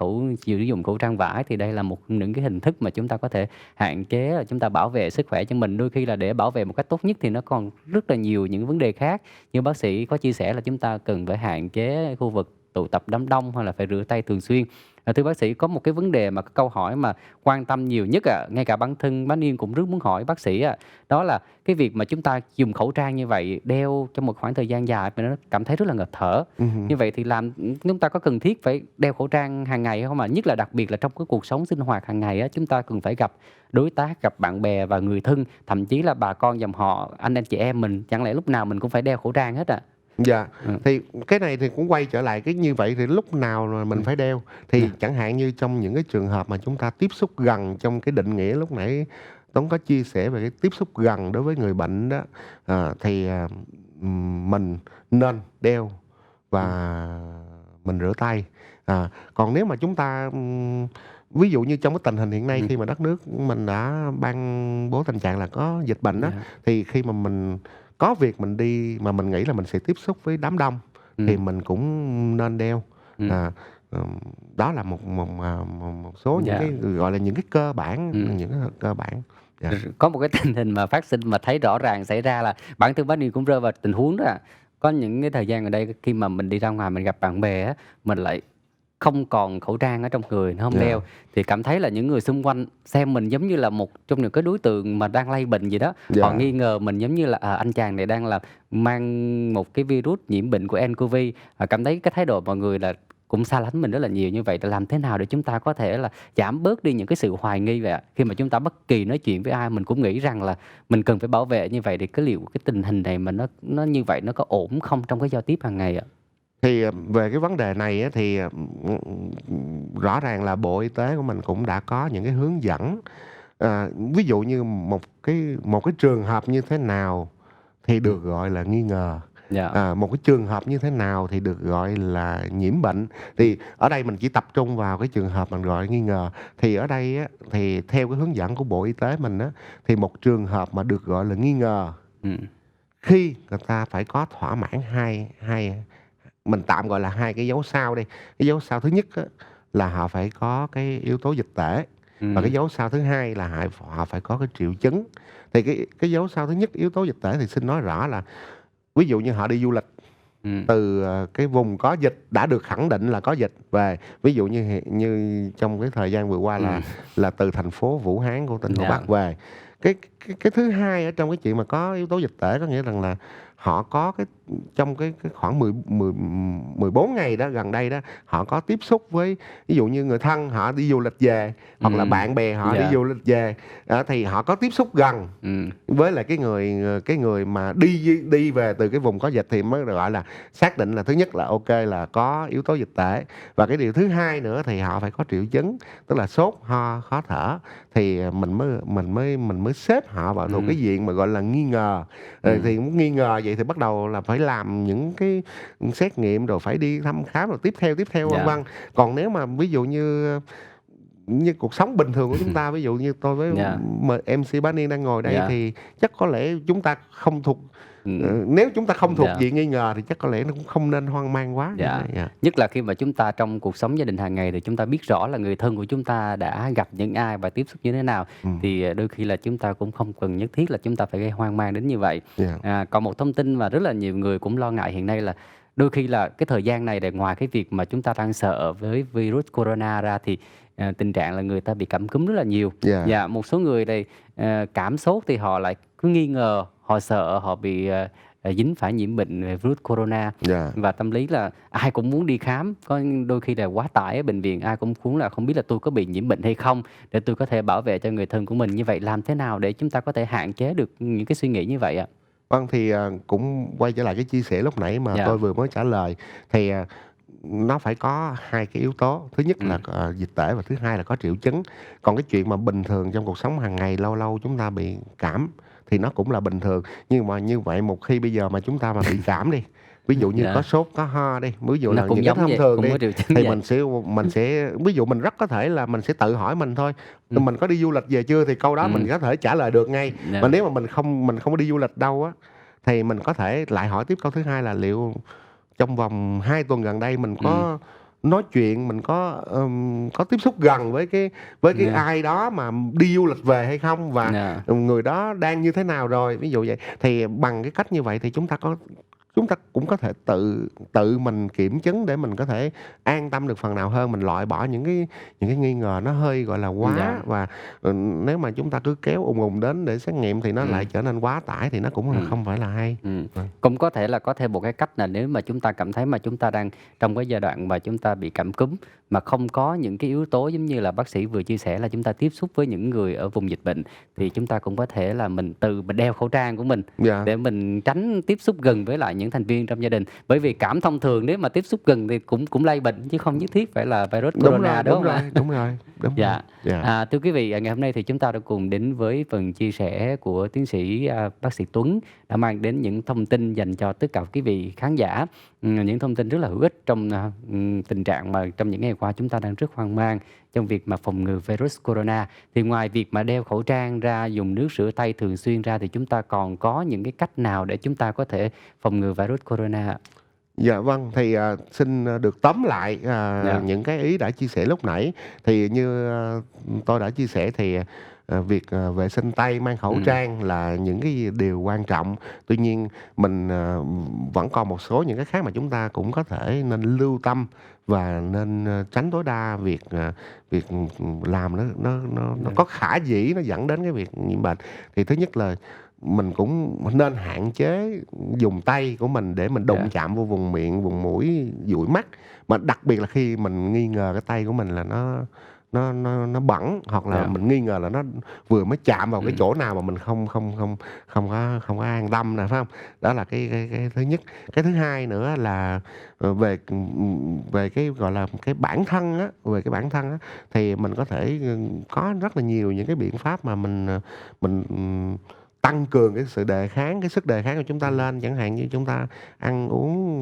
[SPEAKER 1] sử dụng khẩu trang vải, thì đây là một những cái hình thức mà chúng ta có thể hạn chế là chúng ta bảo vệ sức khỏe cho mình. Đôi khi là để bảo vệ một cách tốt nhất thì nó còn rất là nhiều những vấn đề khác. Như bác sĩ có chia sẻ là chúng ta cần phải hạn chế khu vực tụ tập đám đông, hoặc là phải rửa tay thường xuyên. Thưa bác sĩ, có một cái vấn đề mà cái câu hỏi mà quan tâm nhiều nhất ngay cả bản thân Bá Niên cũng rất muốn hỏi bác sĩ đó là cái việc mà chúng ta dùng khẩu trang như vậy, đeo trong một khoảng thời gian dài mà nó cảm thấy rất là ngợp thở.
[SPEAKER 2] Ừm.
[SPEAKER 1] Như vậy thì chúng ta có cần thiết phải đeo khẩu trang hàng ngày hay không ạ? Nhất là đặc biệt là trong cái cuộc sống sinh hoạt hàng ngày chúng ta cần phải gặp đối tác, gặp bạn bè và người thân, thậm chí là bà con dòng họ, anh chị em mình, chẳng lẽ lúc nào mình cũng phải đeo khẩu trang hết ạ?
[SPEAKER 2] Dạ,
[SPEAKER 1] Ừm,
[SPEAKER 2] thì cái này thì cũng quay trở lại cái như vậy thì lúc nào mà mình
[SPEAKER 1] ừm,
[SPEAKER 2] phải đeo.
[SPEAKER 1] yeah,
[SPEAKER 2] Thì chẳng hạn như trong những cái trường hợp mà chúng ta tiếp xúc gần trong cái định nghĩa lúc nãy Tuấn có chia sẻ về cái tiếp xúc gần đối với người bệnh đó, thì, mình nên đeo và
[SPEAKER 1] ừm,
[SPEAKER 2] mình rửa tay. Còn nếu mà chúng ta, ví dụ như trong cái tình hình hiện nay
[SPEAKER 1] ừm,
[SPEAKER 2] khi mà đất nước mình đã ban bố tình trạng là có dịch bệnh á,
[SPEAKER 1] yeah,
[SPEAKER 2] thì khi mà mình có việc mình đi mà mình nghĩ là mình sẽ tiếp xúc với đám đông thì
[SPEAKER 1] ừm,
[SPEAKER 2] mình cũng nên đeo.
[SPEAKER 1] ừm,
[SPEAKER 2] À, đó là một số những
[SPEAKER 1] yeah,
[SPEAKER 2] cái, gọi là, những cái cơ bản,
[SPEAKER 1] ừm.
[SPEAKER 2] những cái cơ bản. Dạ.
[SPEAKER 1] Có một cái tình hình mà phát sinh mà thấy rõ ràng xảy ra là bản thân Bá Niên cũng rơi vào tình huống đó à. Có những cái thời gian gần đây khi mà mình đi ra ngoài mình gặp bạn bè mình lại không còn khẩu trang ở trong người, nó hông
[SPEAKER 2] Dạ.
[SPEAKER 1] đeo, thì cảm thấy là những người xung quanh xem mình giống như là một trong những cái đối tượng mà đang lây bệnh gì đó. Họ
[SPEAKER 2] Dạ.
[SPEAKER 1] nghi ngờ mình giống như là, anh chàng này đang là mang một cái virus nhiễm bệnh của nCoV, cảm thấy cái thái độ mọi người là cũng xa lánh mình rất là nhiều. Như vậy thì làm thế nào để chúng ta có thể là giảm bớt đi những cái sự hoài nghi vậy ạ? Khi mà chúng ta bất kỳ nói chuyện với ai mình cũng nghĩ rằng là mình cần phải bảo vệ như vậy, thì liệu cái tình hình này mà nó như vậy nó có ổn không trong cái giao tiếp hàng ngày ạ?
[SPEAKER 2] Thì, về cái vấn đề này á, thì, rõ ràng là Bộ Y tế của mình cũng đã có những cái hướng dẫn. Ví dụ như một cái trường hợp như thế nào thì
[SPEAKER 1] Ừm,
[SPEAKER 2] được gọi là nghi ngờ,
[SPEAKER 1] dạ,
[SPEAKER 2] một cái trường hợp như thế nào thì được gọi là nhiễm bệnh.
[SPEAKER 1] ừm,
[SPEAKER 2] Thì ở đây mình chỉ tập trung vào cái trường hợp mình gọi là nghi ngờ. Thì ở đây á, thì theo cái hướng dẫn của Bộ Y tế mình á, thì một trường hợp mà được gọi là nghi ngờ
[SPEAKER 1] ừm,
[SPEAKER 2] khi người ta phải có thỏa mãn hai hai mình tạm gọi là hai cái dấu sao đi. Cái dấu sao thứ nhất á, là họ phải có cái yếu tố dịch tễ, và cái
[SPEAKER 1] ừm,
[SPEAKER 2] dấu sao thứ hai là họ phải có cái triệu chứng. Thì cái dấu sao thứ nhất, yếu tố dịch tễ thì xin nói rõ là ví dụ như họ đi du lịch
[SPEAKER 1] ừm,
[SPEAKER 2] từ, cái vùng có dịch đã được khẳng định là có dịch về, ví dụ như trong cái thời gian vừa qua
[SPEAKER 1] ừm,
[SPEAKER 2] là từ thành phố Vũ Hán của tỉnh Hồ
[SPEAKER 1] dạ,
[SPEAKER 2] Bắc về. Cái thứ hai ở trong cái chuyện mà có yếu tố dịch tễ có nghĩa rằng là họ có trong cái khoảng 14 ngày đó, gần đây đó, họ có tiếp xúc với ví dụ như người thân họ đi du lịch về, hoặc là
[SPEAKER 1] ừm,
[SPEAKER 2] bạn bè họ đi
[SPEAKER 1] dạ,
[SPEAKER 2] du lịch về, thì họ có tiếp xúc gần
[SPEAKER 1] ừm,
[SPEAKER 2] với lại cái người mà đi về từ cái vùng có dịch thì mới gọi là xác định là thứ nhất là ok là có yếu tố dịch tễ, và cái điều thứ hai nữa thì họ phải có triệu chứng, tức là sốt, ho, khó thở, thì mình mới xếp họ vào thuộc cái
[SPEAKER 1] ừm,
[SPEAKER 2] diện mà gọi là nghi ngờ. Thì muốn nghi ngờ vậy thì bắt đầu là phải làm những cái xét nghiệm, rồi phải đi thăm khám, rồi tiếp theo vân
[SPEAKER 1] dạ,
[SPEAKER 2] vân. Còn nếu mà ví dụ như như cuộc sống bình thường của chúng ta, ví dụ như tôi với
[SPEAKER 1] Dạ,
[SPEAKER 2] MC Bá Niên đang ngồi đây
[SPEAKER 1] dạ,
[SPEAKER 2] thì chắc có lẽ chúng ta không thuộc
[SPEAKER 1] ừm,
[SPEAKER 2] nếu chúng ta không thuộc
[SPEAKER 1] dạ.
[SPEAKER 2] diện nghi ngờ thì chắc có lẽ nó cũng không nên hoang mang quá như
[SPEAKER 1] Dạ,
[SPEAKER 2] thế. Dạ.
[SPEAKER 1] nhất là khi mà chúng ta trong cuộc sống gia đình hàng ngày thì chúng ta biết rõ là người thân của chúng ta đã gặp những ai và tiếp xúc như thế nào,
[SPEAKER 2] Ừm,
[SPEAKER 1] thì, đôi khi là chúng ta cũng không cần nhất thiết là chúng ta phải gây hoang mang đến như vậy.
[SPEAKER 2] dạ,
[SPEAKER 1] Còn một thông tin mà rất là nhiều người cũng lo ngại hiện nay là đôi khi là cái thời gian này để ngoài cái việc mà chúng ta đang sợ với virus corona ra thì, tình trạng là người ta bị cảm cúm rất là nhiều.
[SPEAKER 2] dạ,
[SPEAKER 1] Và một số người thì, cảm sốt thì họ lại cứ nghi ngờ, họ sợ họ bị, dính phải nhiễm bệnh, virus corona.
[SPEAKER 2] dạ.
[SPEAKER 1] Và tâm lý là ai cũng muốn đi khám, có đôi khi là quá tải ở bệnh viện, ai cũng muốn là không biết là tôi có bị nhiễm bệnh hay không, để tôi có thể bảo vệ cho người thân của mình. Như vậy làm thế nào để chúng ta có thể hạn chế được những cái suy nghĩ như vậy ạ?
[SPEAKER 2] Vâng, thì, cũng quay trở lại cái chia sẻ lúc nãy mà
[SPEAKER 1] Dạ,
[SPEAKER 2] tôi vừa mới trả lời, thì, nó phải có hai cái yếu tố, thứ nhất là,
[SPEAKER 1] ừm,
[SPEAKER 2] dịch tễ và thứ hai là có triệu chứng. Còn cái chuyện mà bình thường trong cuộc sống hàng ngày, lâu lâu chúng ta bị cảm thì nó cũng là bình thường. Nhưng mà như vậy một khi bây giờ mà chúng ta mà bị cảm đi, ví dụ như có
[SPEAKER 1] dạ,
[SPEAKER 2] sốt, có ho đi, ví dụ
[SPEAKER 1] nó
[SPEAKER 2] là
[SPEAKER 1] cũng
[SPEAKER 2] những cái
[SPEAKER 1] giống
[SPEAKER 2] thông
[SPEAKER 1] vậy,
[SPEAKER 2] thường
[SPEAKER 1] cũng
[SPEAKER 2] đi,
[SPEAKER 1] có triệu chứng
[SPEAKER 2] thì
[SPEAKER 1] vậy.
[SPEAKER 2] mình sẽ ví dụ mình rất có thể là mình sẽ tự hỏi mình thôi,
[SPEAKER 1] Ừm,
[SPEAKER 2] mình có đi du lịch về chưa? Thì câu đó mình
[SPEAKER 1] ừm,
[SPEAKER 2] có thể trả lời được ngay. Mà
[SPEAKER 1] dạ,
[SPEAKER 2] nếu mà mình không có đi du lịch đâu á, thì mình có thể lại hỏi tiếp câu thứ hai là liệu trong vòng 2 tuần gần đây mình
[SPEAKER 1] ừm,
[SPEAKER 2] có nói chuyện, mình có tiếp xúc gần với cái
[SPEAKER 1] yeah,
[SPEAKER 2] ai đó mà đi du lịch về hay không? Và,
[SPEAKER 1] yeah,
[SPEAKER 2] người đó đang như thế nào rồi? Ví dụ vậy. Thì bằng cái cách như vậy thì chúng ta cũng có thể tự tự mình kiểm chứng để mình có thể an tâm được phần nào hơn, mình loại bỏ những cái nghi ngờ nó hơi, gọi là, quá
[SPEAKER 1] dạ,
[SPEAKER 2] và, nếu mà chúng ta cứ kéo ùn ùn đến để xét nghiệm thì nó lại
[SPEAKER 1] ừm,
[SPEAKER 2] trở nên quá tải thì nó cũng là
[SPEAKER 1] ừm.
[SPEAKER 2] không phải là hay. Vâng.
[SPEAKER 1] Cũng có thể là có thêm một cái cách là nếu mà chúng ta cảm thấy mà chúng ta đang trong cái giai đoạn mà chúng ta bị cảm cúm, mà không có những cái yếu tố giống như là bác sĩ vừa chia sẻ là chúng ta tiếp xúc với những người ở vùng dịch bệnh, thì chúng ta cũng có thể là mình đeo khẩu trang của mình
[SPEAKER 2] Dạ.
[SPEAKER 1] để mình tránh tiếp xúc gần với lại những thành viên trong gia đình. Bởi vì cảm thông thường nếu mà tiếp xúc gần thì cũng cũng lây bệnh chứ không nhất thiết phải là virus
[SPEAKER 2] Đúng
[SPEAKER 1] corona,
[SPEAKER 2] rồi,
[SPEAKER 1] đúng
[SPEAKER 2] đúng
[SPEAKER 1] không ạ?
[SPEAKER 2] rồi, đúng rồi, đúng rồi.
[SPEAKER 1] Dạ.
[SPEAKER 2] Dạ,
[SPEAKER 1] Thưa quý vị, ngày hôm nay thì chúng ta đã cùng đến với phần chia sẻ của tiến sĩ, bác sĩ Tuấn đã mang đến những thông tin dành cho tất cả quý vị khán giả, những thông tin rất là hữu ích trong, tình trạng mà trong những ngày qua chúng ta đang rất hoang mang trong việc mà phòng ngừa virus corona. Thì ngoài việc mà đeo khẩu trang ra, dùng nước rửa tay thường xuyên ra thì chúng ta còn có những cái cách nào để chúng ta có thể phòng ngừa virus corona ạ?
[SPEAKER 2] dạ vâng, thì, xin, được tóm lại,
[SPEAKER 1] Dạ,
[SPEAKER 2] những cái ý đã chia sẻ lúc nãy. Thì như, tôi đã chia sẻ thì, việc, vệ sinh tay, mang khẩu
[SPEAKER 1] ừm,
[SPEAKER 2] trang là những cái điều quan trọng. Tuy nhiên mình, vẫn còn một số những cái khác mà chúng ta cũng có thể nên lưu tâm và nên, tránh tối đa việc, làm nó
[SPEAKER 1] dạ,
[SPEAKER 2] có khả dĩ nó dẫn đến cái việc nhiễm bệnh. Thì thứ nhất là mình cũng nên hạn chế dùng tay của mình để mình đụng
[SPEAKER 1] dạ,
[SPEAKER 2] chạm vô vùng miệng, vùng mũi, dụi mắt. Mà đặc biệt là khi mình nghi ngờ cái tay của mình là nó bẩn, hoặc là
[SPEAKER 1] dạ,
[SPEAKER 2] mình nghi ngờ là nó vừa mới chạm vào cái
[SPEAKER 1] ừm,
[SPEAKER 2] chỗ nào mà mình không có an tâm nè, phải hông? Đó là cái thứ nhất. Cái thứ hai nữa là, về cái, gọi là, cái bản thân á, về cái bản thân á, thì mình có thể, có rất là nhiều những cái biện pháp mà mình tăng cường cái sự đề kháng, cái sức đề kháng của chúng ta
[SPEAKER 1] ừm,
[SPEAKER 2] lên, chẳng hạn như chúng ta ăn uống,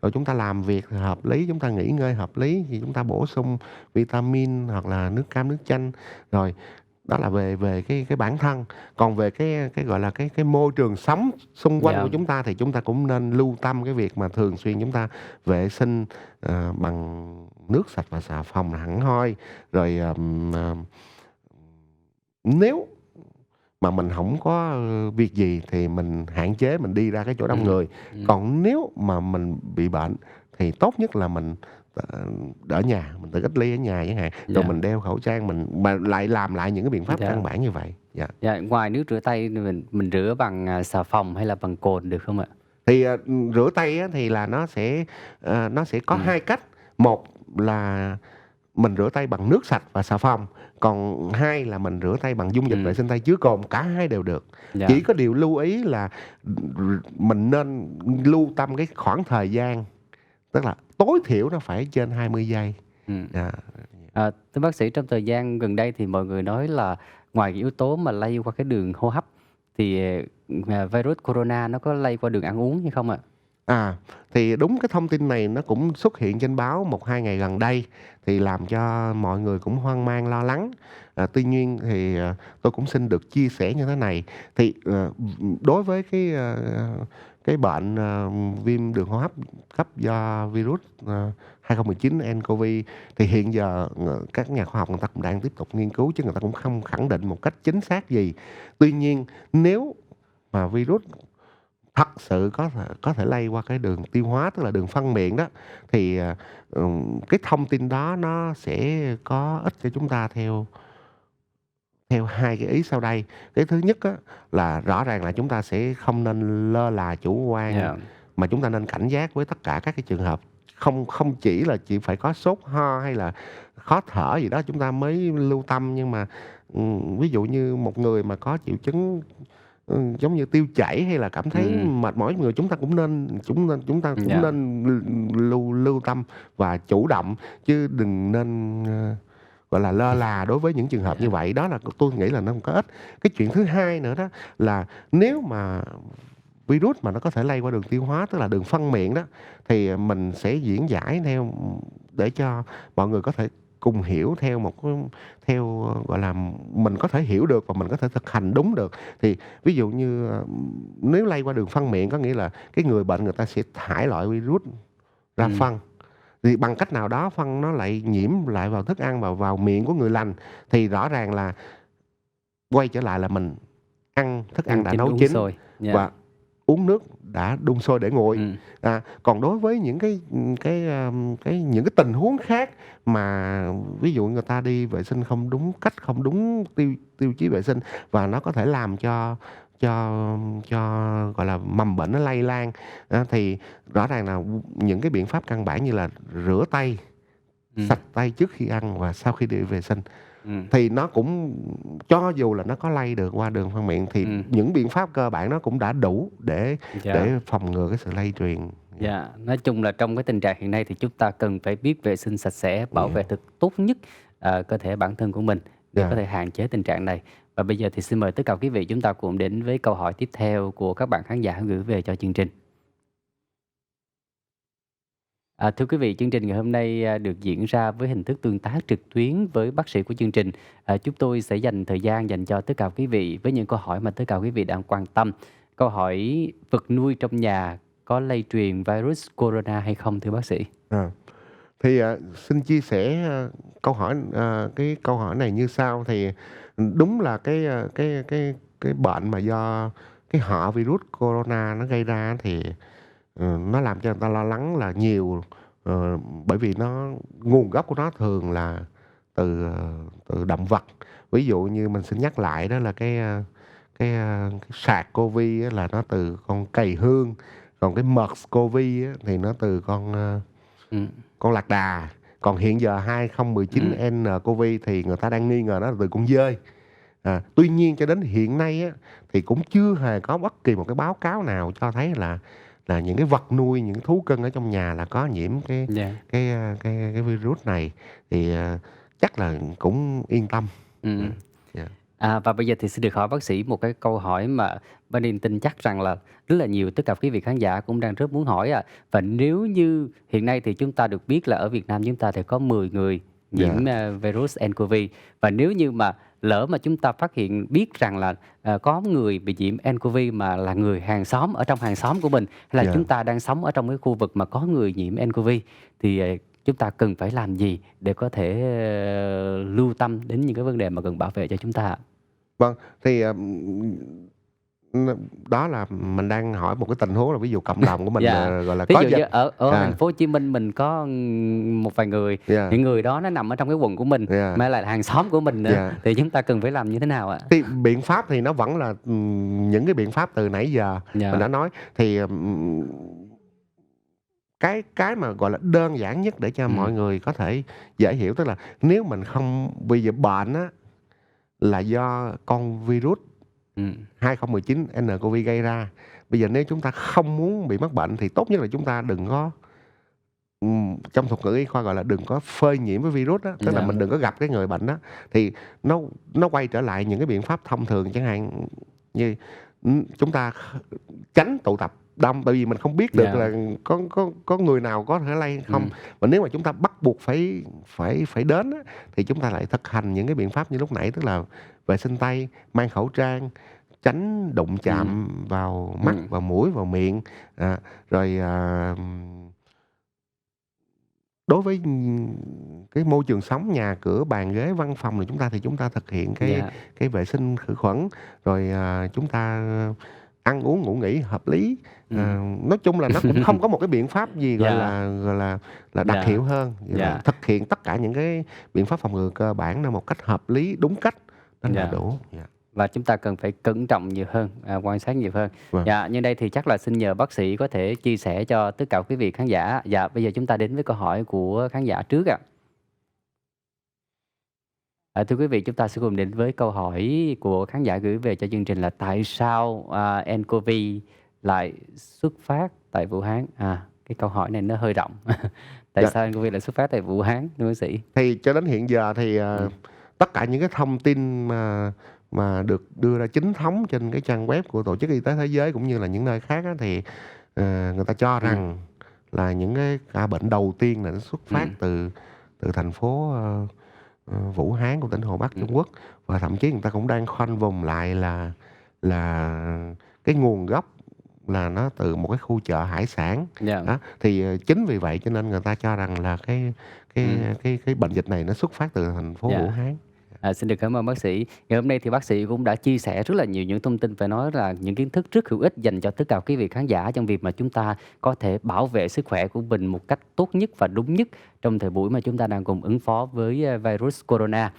[SPEAKER 2] rồi chúng ta làm việc hợp lý, chúng ta nghỉ ngơi hợp lý thì chúng ta bổ sung vitamin hoặc là nước cam, nước chanh. Rồi, đó là về về cái bản thân. Còn về cái, gọi là, cái môi trường sống xung quanh của
[SPEAKER 1] dạ,
[SPEAKER 2] chúng ta thì chúng ta cũng nên lưu tâm cái việc mà thường xuyên chúng ta vệ sinh, bằng nước sạch và xà phòng là hẳn hoi. Rồi, nếu mà mình hổng có, việc gì thì mình hạn chế mình đi ra cái chỗ đông
[SPEAKER 1] ừm,
[SPEAKER 2] người.
[SPEAKER 1] ừm,
[SPEAKER 2] Còn nếu mà mình bị bệnh thì tốt nhất là mình, ờ, ở nhà, mình tự cách ly ở nhà chẳng hạn, rồi
[SPEAKER 1] dạ,
[SPEAKER 2] mình đeo khẩu trang, mình mà lại làm lại những cái biện pháp
[SPEAKER 1] dạ.
[SPEAKER 2] căn bản như vậy. Dạ.
[SPEAKER 1] Dạ, ngoài nước rửa tay thì mình rửa bằng, xà phòng hay là bằng cồn được không ạ?
[SPEAKER 2] Thì, rửa tay á thì là nó sẽ có
[SPEAKER 1] Ừm,
[SPEAKER 2] hai cách, một là mình rửa tay bằng nước sạch và xà phòng, còn hai là mình rửa tay bằng dung dịch vệ
[SPEAKER 1] ừm,
[SPEAKER 2] sinh tay chứa cồn, cả hai đều được.
[SPEAKER 1] dạ,
[SPEAKER 2] Chỉ có điều lưu ý là mình nên lưu tâm cái khoảng thời gian, tức là tối thiểu nó phải trên 20 giây.
[SPEAKER 1] ừm.
[SPEAKER 2] Dạ.
[SPEAKER 1] Thưa bác sĩ, trong thời gian gần đây thì mọi người nói là ngoài cái yếu tố mà lây qua cái đường hô hấp thì, virus corona nó có lây qua đường ăn uống hay không ạ?
[SPEAKER 2] Thì đúng cái thông tin này nó cũng xuất hiện trên báo 1-2 ngày gần đây, thì làm cho mọi người cũng hoang mang lo lắng. Tuy nhiên thì, tôi cũng xin được chia sẻ như thế này, thì, đối với cái bệnh, viêm đường hô hấp cấp do virus, 2019 nCoV thì hiện giờ, các nhà khoa học người ta cũng đang tiếp tục nghiên cứu chứ người ta cũng không khẳng định một cách chính xác gì. Tuy nhiên nếu mà virus thật sự có thể lây qua cái đường tiêu hóa, tức là đường phân miệng đó, thì, cái thông tin đó nó sẽ có ích cho chúng ta theo theo hai cái ý sau đây. Cái thứ nhất á, là rõ ràng là chúng ta sẽ không nên lơ là chủ quan,
[SPEAKER 1] Yeah.
[SPEAKER 2] mà chúng ta nên cảnh giác với tất cả các cái trường hợp. Không không chỉ là chỉ phải có sốt, ho hay là khó thở gì đó chúng ta mới lưu tâm, nhưng mà, ví dụ như một người mà có triệu chứng, giống như tiêu chảy hay là cảm thấy
[SPEAKER 1] Ừm,
[SPEAKER 2] mệt mỏi người, chúng ta cũng
[SPEAKER 1] yeah,
[SPEAKER 2] nên lưu lưu tâm và chủ động, chứ đừng nên, gọi là, lơ là đối với những trường hợp như
[SPEAKER 1] yeah.
[SPEAKER 2] vậy. Đó là tôi nghĩ là nó không có ích. Cái chuyện thứ hai nữa đó là nếu mà virus mà nó có thể lây qua đường tiêu hóa, tức là đường phân miệng đó, thì mình sẽ diễn giải theo để cho mọi người có thể cùng hiểu theo một cái theo, gọi là, mình có thể hiểu được và mình có thể thực hành đúng được. Thì ví dụ như, nếu lây qua đường phân miệng có nghĩa là cái người bệnh người ta sẽ thải loại virus ra
[SPEAKER 1] Ừm,
[SPEAKER 2] phân, thì bằng cách nào đó phân nó lại nhiễm lại vào thức ăn và vào miệng của người lành, thì rõ ràng là quay trở lại là mình ăn thức ăn
[SPEAKER 1] ăn
[SPEAKER 2] đã
[SPEAKER 1] chín
[SPEAKER 2] nấu
[SPEAKER 1] uống
[SPEAKER 2] chín
[SPEAKER 1] sôi. Yeah.
[SPEAKER 2] và uống nước đã đun sôi để nguội.
[SPEAKER 1] Ừm,
[SPEAKER 2] Còn đối với những những cái tình huống khác mà ví dụ người ta đi vệ sinh không đúng cách, không đúng tiêu tiêu chí vệ sinh và nó có thể làm cho, gọi là, mầm bệnh nó lây lan, thì rõ ràng là những cái biện pháp căn bản như là rửa tay,
[SPEAKER 1] ừm,
[SPEAKER 2] sạch tay trước khi ăn và sau khi đi vệ sinh
[SPEAKER 1] ừm,
[SPEAKER 2] thì nó cũng cho dù là nó có lây được qua đường phân miệng thì
[SPEAKER 1] ừm,
[SPEAKER 2] những biện pháp cơ bản nó cũng đã đủ để
[SPEAKER 1] yeah.
[SPEAKER 2] để phòng ngừa cái sự lây truyền. Yeah,
[SPEAKER 1] Dạ, nói chung là trong cái tình trạng hiện nay thì chúng ta cần phải biết vệ sinh sạch sẽ, bảo
[SPEAKER 2] yeah,
[SPEAKER 1] vệ thật tốt nhất, cơ thể bản thân của mình để có
[SPEAKER 2] yeah.
[SPEAKER 1] thể hạn chế tình trạng này. Và bây giờ thì xin mời tất cả quý vị chúng ta cùng đến với câu hỏi tiếp theo của các bạn khán giả gửi về cho chương trình. Thưa quý vị, chương trình ngày hôm nay, được diễn ra với hình thức tương tác trực tuyến với bác sĩ của chương trình. Chúng tôi sẽ dành thời gian dành cho tất cả quý vị với những câu hỏi mà tất cả quý vị đang quan tâm. Câu hỏi vật nuôi trong nhà có lây truyền virus corona hay không thưa bác sĩ?
[SPEAKER 2] À. Thì, xin chia sẻ, cái câu hỏi này như sau, thì, đúng là cái bệnh mà do cái họ virus corona nó gây ra thì, nó làm cho người ta lo lắng là nhiều, bởi vì nguồn gốc của nó thường là từ động vật. Ví dụ như mình xin nhắc lại đó là cái SARS-CoV á là nó từ con cầy hương, còn cái MERS-CoV á thì nó từ
[SPEAKER 1] Ừm,
[SPEAKER 2] con lạc đà, còn hiện giờ 2019
[SPEAKER 1] ừm,
[SPEAKER 2] nCoV thì người ta đang nghi ngờ nó là từ con dơi. Tuy nhiên cho đến hiện nay á, thì cũng chưa hề có bất kỳ một cái báo cáo nào cho thấy là những cái vật nuôi, những thú cưng ở trong nhà là có nhiễm
[SPEAKER 1] dạ,
[SPEAKER 2] cái virus này, thì, chắc là cũng yên tâm. Ừm,
[SPEAKER 1] ừm.
[SPEAKER 2] yeah,
[SPEAKER 1] Và bây giờ thì xin được hỏi bác sĩ một cái câu hỏi mà Văn Điền tin chắc rằng là rất là nhiều tất cả quý vị khán giả cũng đang rất muốn hỏi. Và nếu như hiện nay thì chúng ta được biết là ở Việt Nam chúng ta thì có 10 người
[SPEAKER 2] yeah,
[SPEAKER 1] nhiễm, virus nCoV. Và nếu như mà lỡ mà chúng ta phát hiện biết rằng là, có người bị nhiễm nCoV mà là người hàng xóm ở trong hàng xóm của mình, hay là
[SPEAKER 2] yeah.
[SPEAKER 1] chúng ta đang sống ở trong cái khu vực mà có người nhiễm nCoV thì, chúng ta cần phải làm gì để có thể, lưu tâm đến những cái vấn đề mà cần bảo vệ cho chúng ta ạ?
[SPEAKER 2] Vâng, thì, đó là mình đang hỏi một cái tình huống là ví dụ cộng đồng của mình,
[SPEAKER 1] Dạ,
[SPEAKER 2] gọi là,
[SPEAKER 1] thí
[SPEAKER 2] có
[SPEAKER 1] dụ như
[SPEAKER 2] dịch.
[SPEAKER 1] ở thành
[SPEAKER 2] À,
[SPEAKER 1] phố Hồ Chí Minh mình có, một vài người,
[SPEAKER 2] yeah,
[SPEAKER 1] những người đó nó nằm ở trong cái quận của mình,
[SPEAKER 2] yeah,
[SPEAKER 1] mà lại là hàng xóm của mình nữa,
[SPEAKER 2] yeah.
[SPEAKER 1] thì chúng ta cần phải làm như thế nào ạ?
[SPEAKER 2] Thì biện pháp thì nó vẫn là, những cái biện pháp từ nãy giờ mình
[SPEAKER 1] Dạ,
[SPEAKER 2] đã nói, thì, cái mà, gọi là, đơn giản nhất để cho
[SPEAKER 1] ừm,
[SPEAKER 2] mọi người có thể dễ hiểu, tức là nếu mình không bây giờ bệnh á là do con virus
[SPEAKER 1] ừm,
[SPEAKER 2] 2019 nCoV gây ra. Bây giờ nếu chúng ta không muốn bị mắc bệnh thì tốt nhất là chúng ta đừng có, trong thuật ngữ y khoa gọi là đừng có phơi nhiễm với virus á, tức là
[SPEAKER 1] dạ,
[SPEAKER 2] mình đừng có gặp cái người bệnh đó. Thì nó nó quay trở lại những cái biện pháp thông thường chẳng hạn như, chúng ta tránh tụ tập. đông, tại vì mình không biết được
[SPEAKER 1] Dạ.
[SPEAKER 2] là có người nào có thể lây hay không.
[SPEAKER 1] Ừm.
[SPEAKER 2] Và nếu mà chúng ta bắt buộc phải đến á, thì chúng ta lại thực hành những cái biện pháp như lúc nãy, tức là vệ sinh tay, mang khẩu trang, tránh đụng
[SPEAKER 1] Ừm.
[SPEAKER 2] chạm vào mắt,
[SPEAKER 1] Ừm.
[SPEAKER 2] vào mũi, vào miệng. Rồi, đối với, cái môi trường sống, nhà cửa, bàn ghế, văn phòng của chúng ta thì chúng ta thực hiện
[SPEAKER 1] Dạ.
[SPEAKER 2] cái vệ sinh khử khuẩn, rồi, chúng ta ăn uống, ngủ nghỉ hợp lý.
[SPEAKER 1] Ừm.
[SPEAKER 2] Nói chung là nó cũng không có một cái biện pháp gì,
[SPEAKER 1] Dạ.
[SPEAKER 2] gọi là đặc
[SPEAKER 1] Dạ.
[SPEAKER 2] hiệu hơn, vậy là
[SPEAKER 1] Dạ.
[SPEAKER 2] thực hiện tất cả những cái biện pháp phòng ngừa cơ bản nó một cách hợp lý, đúng cách, đó là
[SPEAKER 1] Dạ.
[SPEAKER 2] đủ. Dạ,
[SPEAKER 1] Và chúng ta cần phải cẩn trọng nhiều hơn, quan sát nhiều hơn.
[SPEAKER 2] vâng.
[SPEAKER 1] Dạ, nhân đây thì chắc là xin nhờ bác sĩ có thể chia sẻ cho tất cả quý vị khán giả. Dạ, bây giờ chúng ta đến với câu hỏi của khán giả trước ạ. Thưa quý vị, chúng ta sẽ cùng đến với câu hỏi của khán giả gửi về cho chương trình là tại sao, nCoV lại xuất phát tại Vũ Hán? Cái câu hỏi này nó hơi rộng. Tại
[SPEAKER 2] Dạ,
[SPEAKER 1] sao nCoV lại xuất phát tại Vũ Hán, thưa bác sĩ?
[SPEAKER 2] thì cho đến hiện giờ thì,
[SPEAKER 1] Ừm.
[SPEAKER 2] tất cả những cái thông tin mà được đưa ra chính thống trên cái trang web của Tổ chức Y tế Thế giới cũng như là những nơi khác á, thì, người ta cho
[SPEAKER 1] Ừm.
[SPEAKER 2] rằng là những cái ca bệnh đầu tiên là nó xuất phát
[SPEAKER 1] Ừm.
[SPEAKER 2] từ từ thành phố, Vũ Hán của tỉnh Hồ Bắc
[SPEAKER 1] Ừm.
[SPEAKER 2] Trung Quốc. Và thậm chí người ta cũng đang khoanh vùng lại là cái nguồn gốc là nó từ một cái khu chợ hải sản.
[SPEAKER 1] Dạ.
[SPEAKER 2] Đó, thì, chính vì vậy cho nên người ta cho rằng là cái
[SPEAKER 1] Ừm.
[SPEAKER 2] cái cái bệnh dịch này nó xuất phát từ thành phố Vũ
[SPEAKER 1] Dạ.
[SPEAKER 2] Hán.
[SPEAKER 1] Xin được cảm ơn bác sĩ. Ngày hôm nay thì bác sĩ cũng đã chia sẻ rất là nhiều những thông tin, phải nói là những kiến thức rất hữu ích dành cho tất cả quý vị khán giả trong việc mà chúng ta có thể bảo vệ sức khỏe của mình một cách tốt nhất và đúng nhất trong thời buổi mà chúng ta đang cùng ứng phó với virus corona.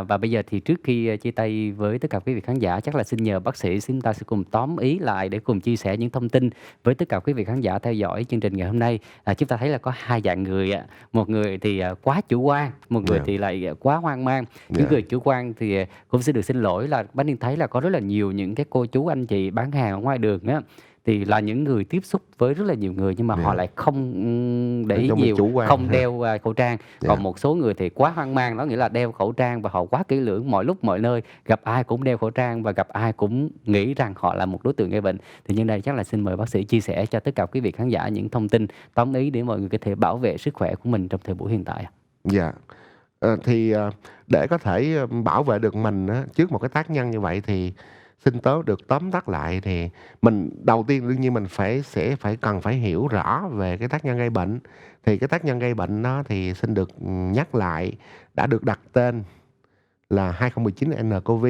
[SPEAKER 1] Và bây giờ thì trước khi chia tay với tất cả quý vị khán giả, chắc là xin nhờ bác sĩ chúng ta sẽ cùng tóm ý lại để cùng chia sẻ những thông tin với tất cả quý vị khán giả theo dõi chương trình ngày hôm nay. Chúng ta thấy là có hai dạng người ạ. Một người thì quá chủ quan, một người
[SPEAKER 2] Dạ,
[SPEAKER 1] thì lại quá hoang mang. Những
[SPEAKER 2] dạ,
[SPEAKER 1] người chủ quan thì cũng xin được xin lỗi là Bá Niên thấy là có rất là nhiều những cái cô chú anh chị bán hàng ở ngoài đường á, thì là những người tiếp xúc với rất là nhiều người nhưng mà họ
[SPEAKER 2] dạ,
[SPEAKER 1] lại không, để
[SPEAKER 2] nói
[SPEAKER 1] ý
[SPEAKER 2] chung là
[SPEAKER 1] nhiều,
[SPEAKER 2] chủ quan
[SPEAKER 1] không
[SPEAKER 2] ha.
[SPEAKER 1] đeo, khẩu trang.
[SPEAKER 2] Dạ,
[SPEAKER 1] Còn một số người thì quá hoang mang, đó nghĩa là đeo khẩu trang và họ quá kỹ lưỡng mọi lúc mọi nơi, gặp ai cũng đeo khẩu trang và gặp ai cũng nghĩ rằng họ là một đối tượng gây bệnh. Thì nhân đây chắc là xin mời bác sĩ chia sẻ cho tất cả quý vị khán giả những thông tin tóm ý để mọi người có thể bảo vệ sức khỏe của mình trong thời buổi hiện tại ạ.
[SPEAKER 2] dạ. Thì, để có thể, bảo vệ được mình á, trước một cái tác nhân như vậy thì xin được tóm tắt lại thì mình đầu tiên đương nhiên mình sẽ cần phải hiểu rõ về cái tác nhân gây bệnh. Thì cái tác nhân gây bệnh đó thì xin được, nhắc lại đã được đặt tên là 2019 nCoV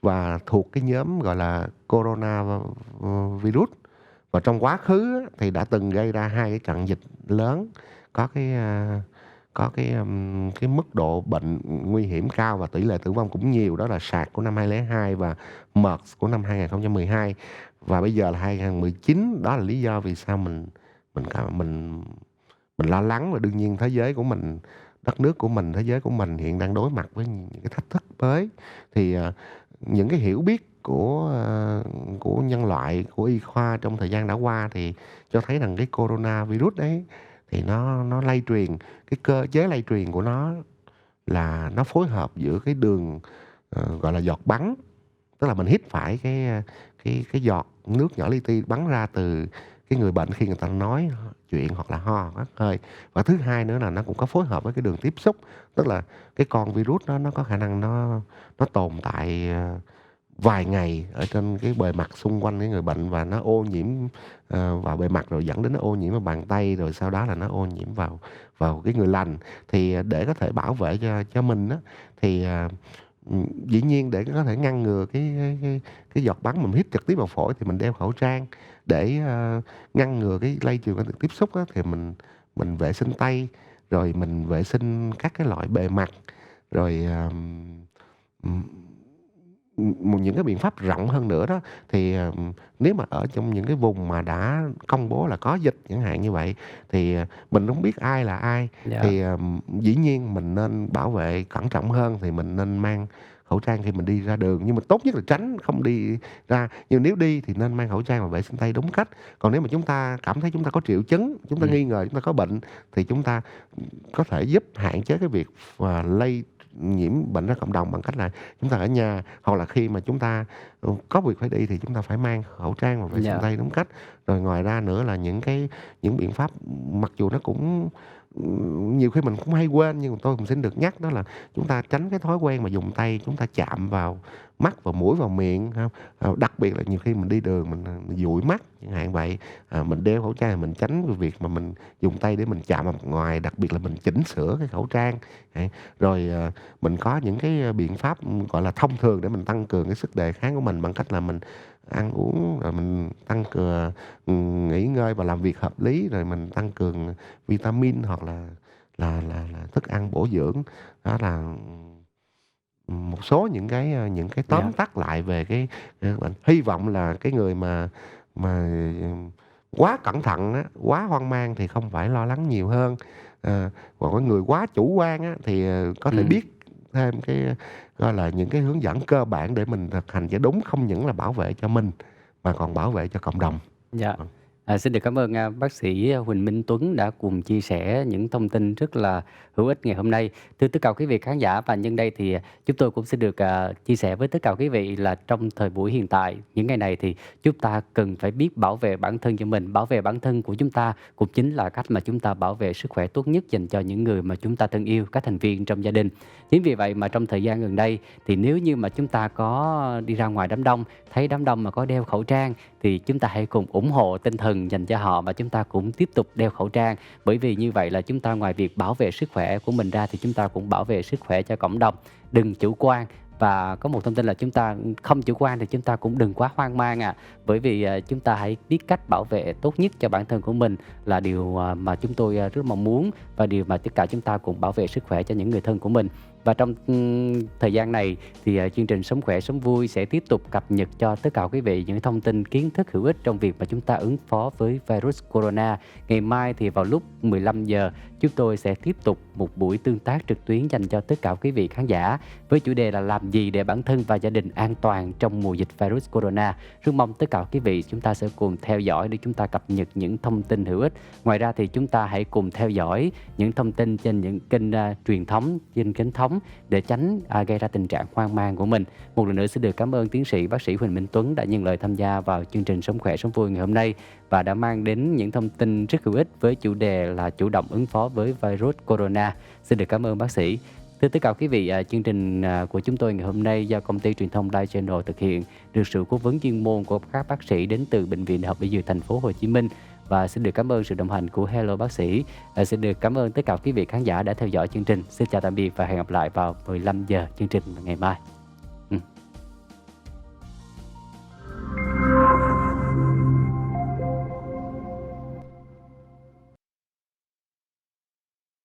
[SPEAKER 2] và thuộc cái nhóm gọi là corona virus. Và trong quá khứ á, thì đã từng gây ra hai cái trận dịch lớn có cái mức độ bệnh nguy hiểm cao và tỷ lệ tử vong cũng nhiều, đó là SARS của năm 2002 và MERS của năm 2012. Và bây giờ là 2019, đó là lý do vì sao mình cảm mình lo lắng, và đương nhiên thế giới của mình, đất nước của mình, thế giới của mình hiện đang đối mặt với những cái thách thức mới. Thì, những cái hiểu biết của nhân loại, của y khoa trong thời gian đã qua thì cho thấy rằng cái corona virus đấy thì nó lây truyền, cái cơ chế lây truyền của nó là nó phối hợp giữa cái đường, gọi là, giọt bắn, tức là mình hít phải cái giọt nước nhỏ li ti bắn ra từ cái người bệnh khi người ta nói chuyện hoặc là ho, hắt hơi. Và thứ hai nữa là nó cũng có phối hợp với cái đường tiếp xúc, tức là cái con virus đó nó có khả năng nó tồn tại, vài ngày ở trên cái bề mặt xung quanh cái người bệnh và nó ô nhiễm, vào bề mặt rồi dẫn đến nó ô nhiễm vào bàn tay, rồi sau đó là nó ô nhiễm vào cái người lành. Thì, để có thể bảo vệ cho mình á, thì, dĩ nhiên để có thể ngăn ngừa cái giọt bắn mình hít trực tiếp vào phổi thì mình đeo khẩu trang. Để, ngăn ngừa cái lây truyền qua đường tiếp xúc á, thì mình vệ sinh tay, rồi mình vệ sinh các cái loại bề mặt, rồi, ừm, những cái biện pháp rộng hơn nữa đó thì, nếu mà ở trong những cái vùng mà đã công bố là có dịch chẳng hạn như vậy, thì, mình không biết ai là ai,
[SPEAKER 1] Dạ.
[SPEAKER 2] thì, dĩ nhiên mình nên bảo vệ cẩn trọng hơn, thì mình nên mang khẩu trang khi mình đi ra đường. Nhưng mà tốt nhất là tránh không đi ra, nhưng nếu đi thì nên mang khẩu trang và vệ sinh tay đúng cách. Còn nếu mà chúng ta cảm thấy chúng ta có triệu chứng, chúng ta
[SPEAKER 1] Ừm.
[SPEAKER 2] nghi ngờ chúng ta có bệnh thì chúng ta có thể giúp hạn chế cái việc lây nhiễm bệnh ra cộng đồng bằng cách là chúng ta ở nhà, hoặc là khi mà chúng ta, có việc phải đi thì chúng ta phải mang khẩu trang và vệ sinh
[SPEAKER 1] Dạ,
[SPEAKER 2] tay đúng cách. Rồi ngoài ra nữa là những biện pháp mặc dù nó cũng nhiều khi mình cũng hay quên nhưng mà tôi cũng xin được nhắc đó là chúng ta tránh cái thói quen mà dùng tay chúng ta chạm vào mắt, vào mũi, vào miệng, hông? Đặc biệt là nhiều khi mình đi đường mình dụi mắt chẳng hạn vậy, mình đeo khẩu trang thì mình tránh cái việc mà mình dùng tay để mình chạm vào mặt ngoài, đặc biệt là mình chỉnh sửa cái khẩu trang. Rồi, mình có những cái biện pháp, gọi là, thông thường để mình tăng cường cái sức đề kháng của mình bằng cách là mình ăn uống, rồi mình tăng cường, nghỉ ngơi và làm việc hợp lý, rồi mình tăng cường vitamin hoặc là thức ăn bổ dưỡng. Đó là, một số những cái
[SPEAKER 1] dạ,
[SPEAKER 2] tóm tắt lại về bệnh. Hy vọng là cái người mà, quá cẩn thận á, quá hoang mang thì không phải lo lắng nhiều hơn. Còn cái người quá chủ quan á, thì, có thể
[SPEAKER 1] ừm,
[SPEAKER 2] biết thêm gọi là, những cái hướng dẫn cơ bản để mình thực hành cho đúng, không những là bảo vệ cho mình mà còn bảo vệ cho cộng đồng.
[SPEAKER 1] dạ.
[SPEAKER 2] Ờ.
[SPEAKER 1] Xin được cảm ơn, bác sĩ Huỳnh Minh Tuấn đã cùng chia sẻ những thông tin rất là hữu ích ngày hôm nay. Thưa tất cả quý vị khán giả và nhân đây thì, chúng tôi cũng xin được, chia sẻ với tất cả quý vị là trong thời buổi hiện tại, những ngày này thì chúng ta cần phải biết bảo vệ bản thân cho mình, bảo vệ bản thân của chúng ta cũng chính là cách mà chúng ta bảo vệ sức khỏe tốt nhất dành cho những người mà chúng ta thân yêu, các thành viên trong gia đình. Chính vì vậy mà trong thời gian gần đây thì nếu như mà chúng ta có đi ra ngoài đám đông, thấy đám đông mà có đeo khẩu trang thì chúng ta hãy cùng ủng hộ tinh thần dành cho họ và chúng ta cũng tiếp tục đeo khẩu trang. Bởi vì như vậy là chúng ta ngoài việc bảo vệ sức khỏe của mình ra thì chúng ta cũng bảo vệ sức khỏe cho cộng đồng. Đừng chủ quan và có một thông tin là chúng ta không chủ quan thì chúng ta cũng đừng quá hoang mang Bởi vì chúng ta hãy biết cách bảo vệ tốt nhất cho bản thân của mình là điều mà chúng tôi rất mong muốn và điều mà tất cả chúng ta cùng bảo vệ sức khỏe cho những người thân của mình. Và trong thời gian này thì chương trình Sống khỏe sống vui sẽ tiếp tục cập nhật cho tất cả quý vị những thông tin kiến thức hữu ích trong việc mà chúng ta ứng phó với virus corona. Ngày mai thì vào lúc 15 giờ chúng tôi sẽ tiếp tục một buổi tương tác trực tuyến dành cho tất cả quý vị khán giả với chủ đề là làm gì để bản thân và gia đình an toàn trong mùa dịch virus corona. Rất mong tất cả quý vị chúng ta sẽ cùng theo dõi để chúng ta cập nhật những thông tin hữu ích. Ngoài ra thì chúng ta hãy cùng theo dõi những thông tin trên những kênh truyền thống, trên kênh thống để tránh gây ra tình trạng hoang mang của mình. Một lần nữa xin được cảm ơn tiến sĩ bác sĩ Huỳnh Minh Tuấn đã nhận lời tham gia vào chương trình Sống khỏe sống vui ngày hôm nay và đã mang đến những thông tin rất hữu ích với chủ đề là chủ động ứng phó với virus corona. Xin được cảm ơn bác sĩ. Thưa tất cả quý vị, chương trình của chúng tôi ngày hôm nay do công ty truyền thông Đài Channel thực hiện, được sự cố vấn chuyên môn của các bác sĩ đến từ Bệnh viện Đại học Y Dược Thành phố Hồ Chí Minh. Và xin được cảm ơn sự đồng hành của Hello bác sĩ. Xin được cảm ơn tất cả quý vị khán giả đã theo dõi chương trình. Xin chào tạm biệt và hẹn gặp lại vào 15 giờ chương trình ngày mai.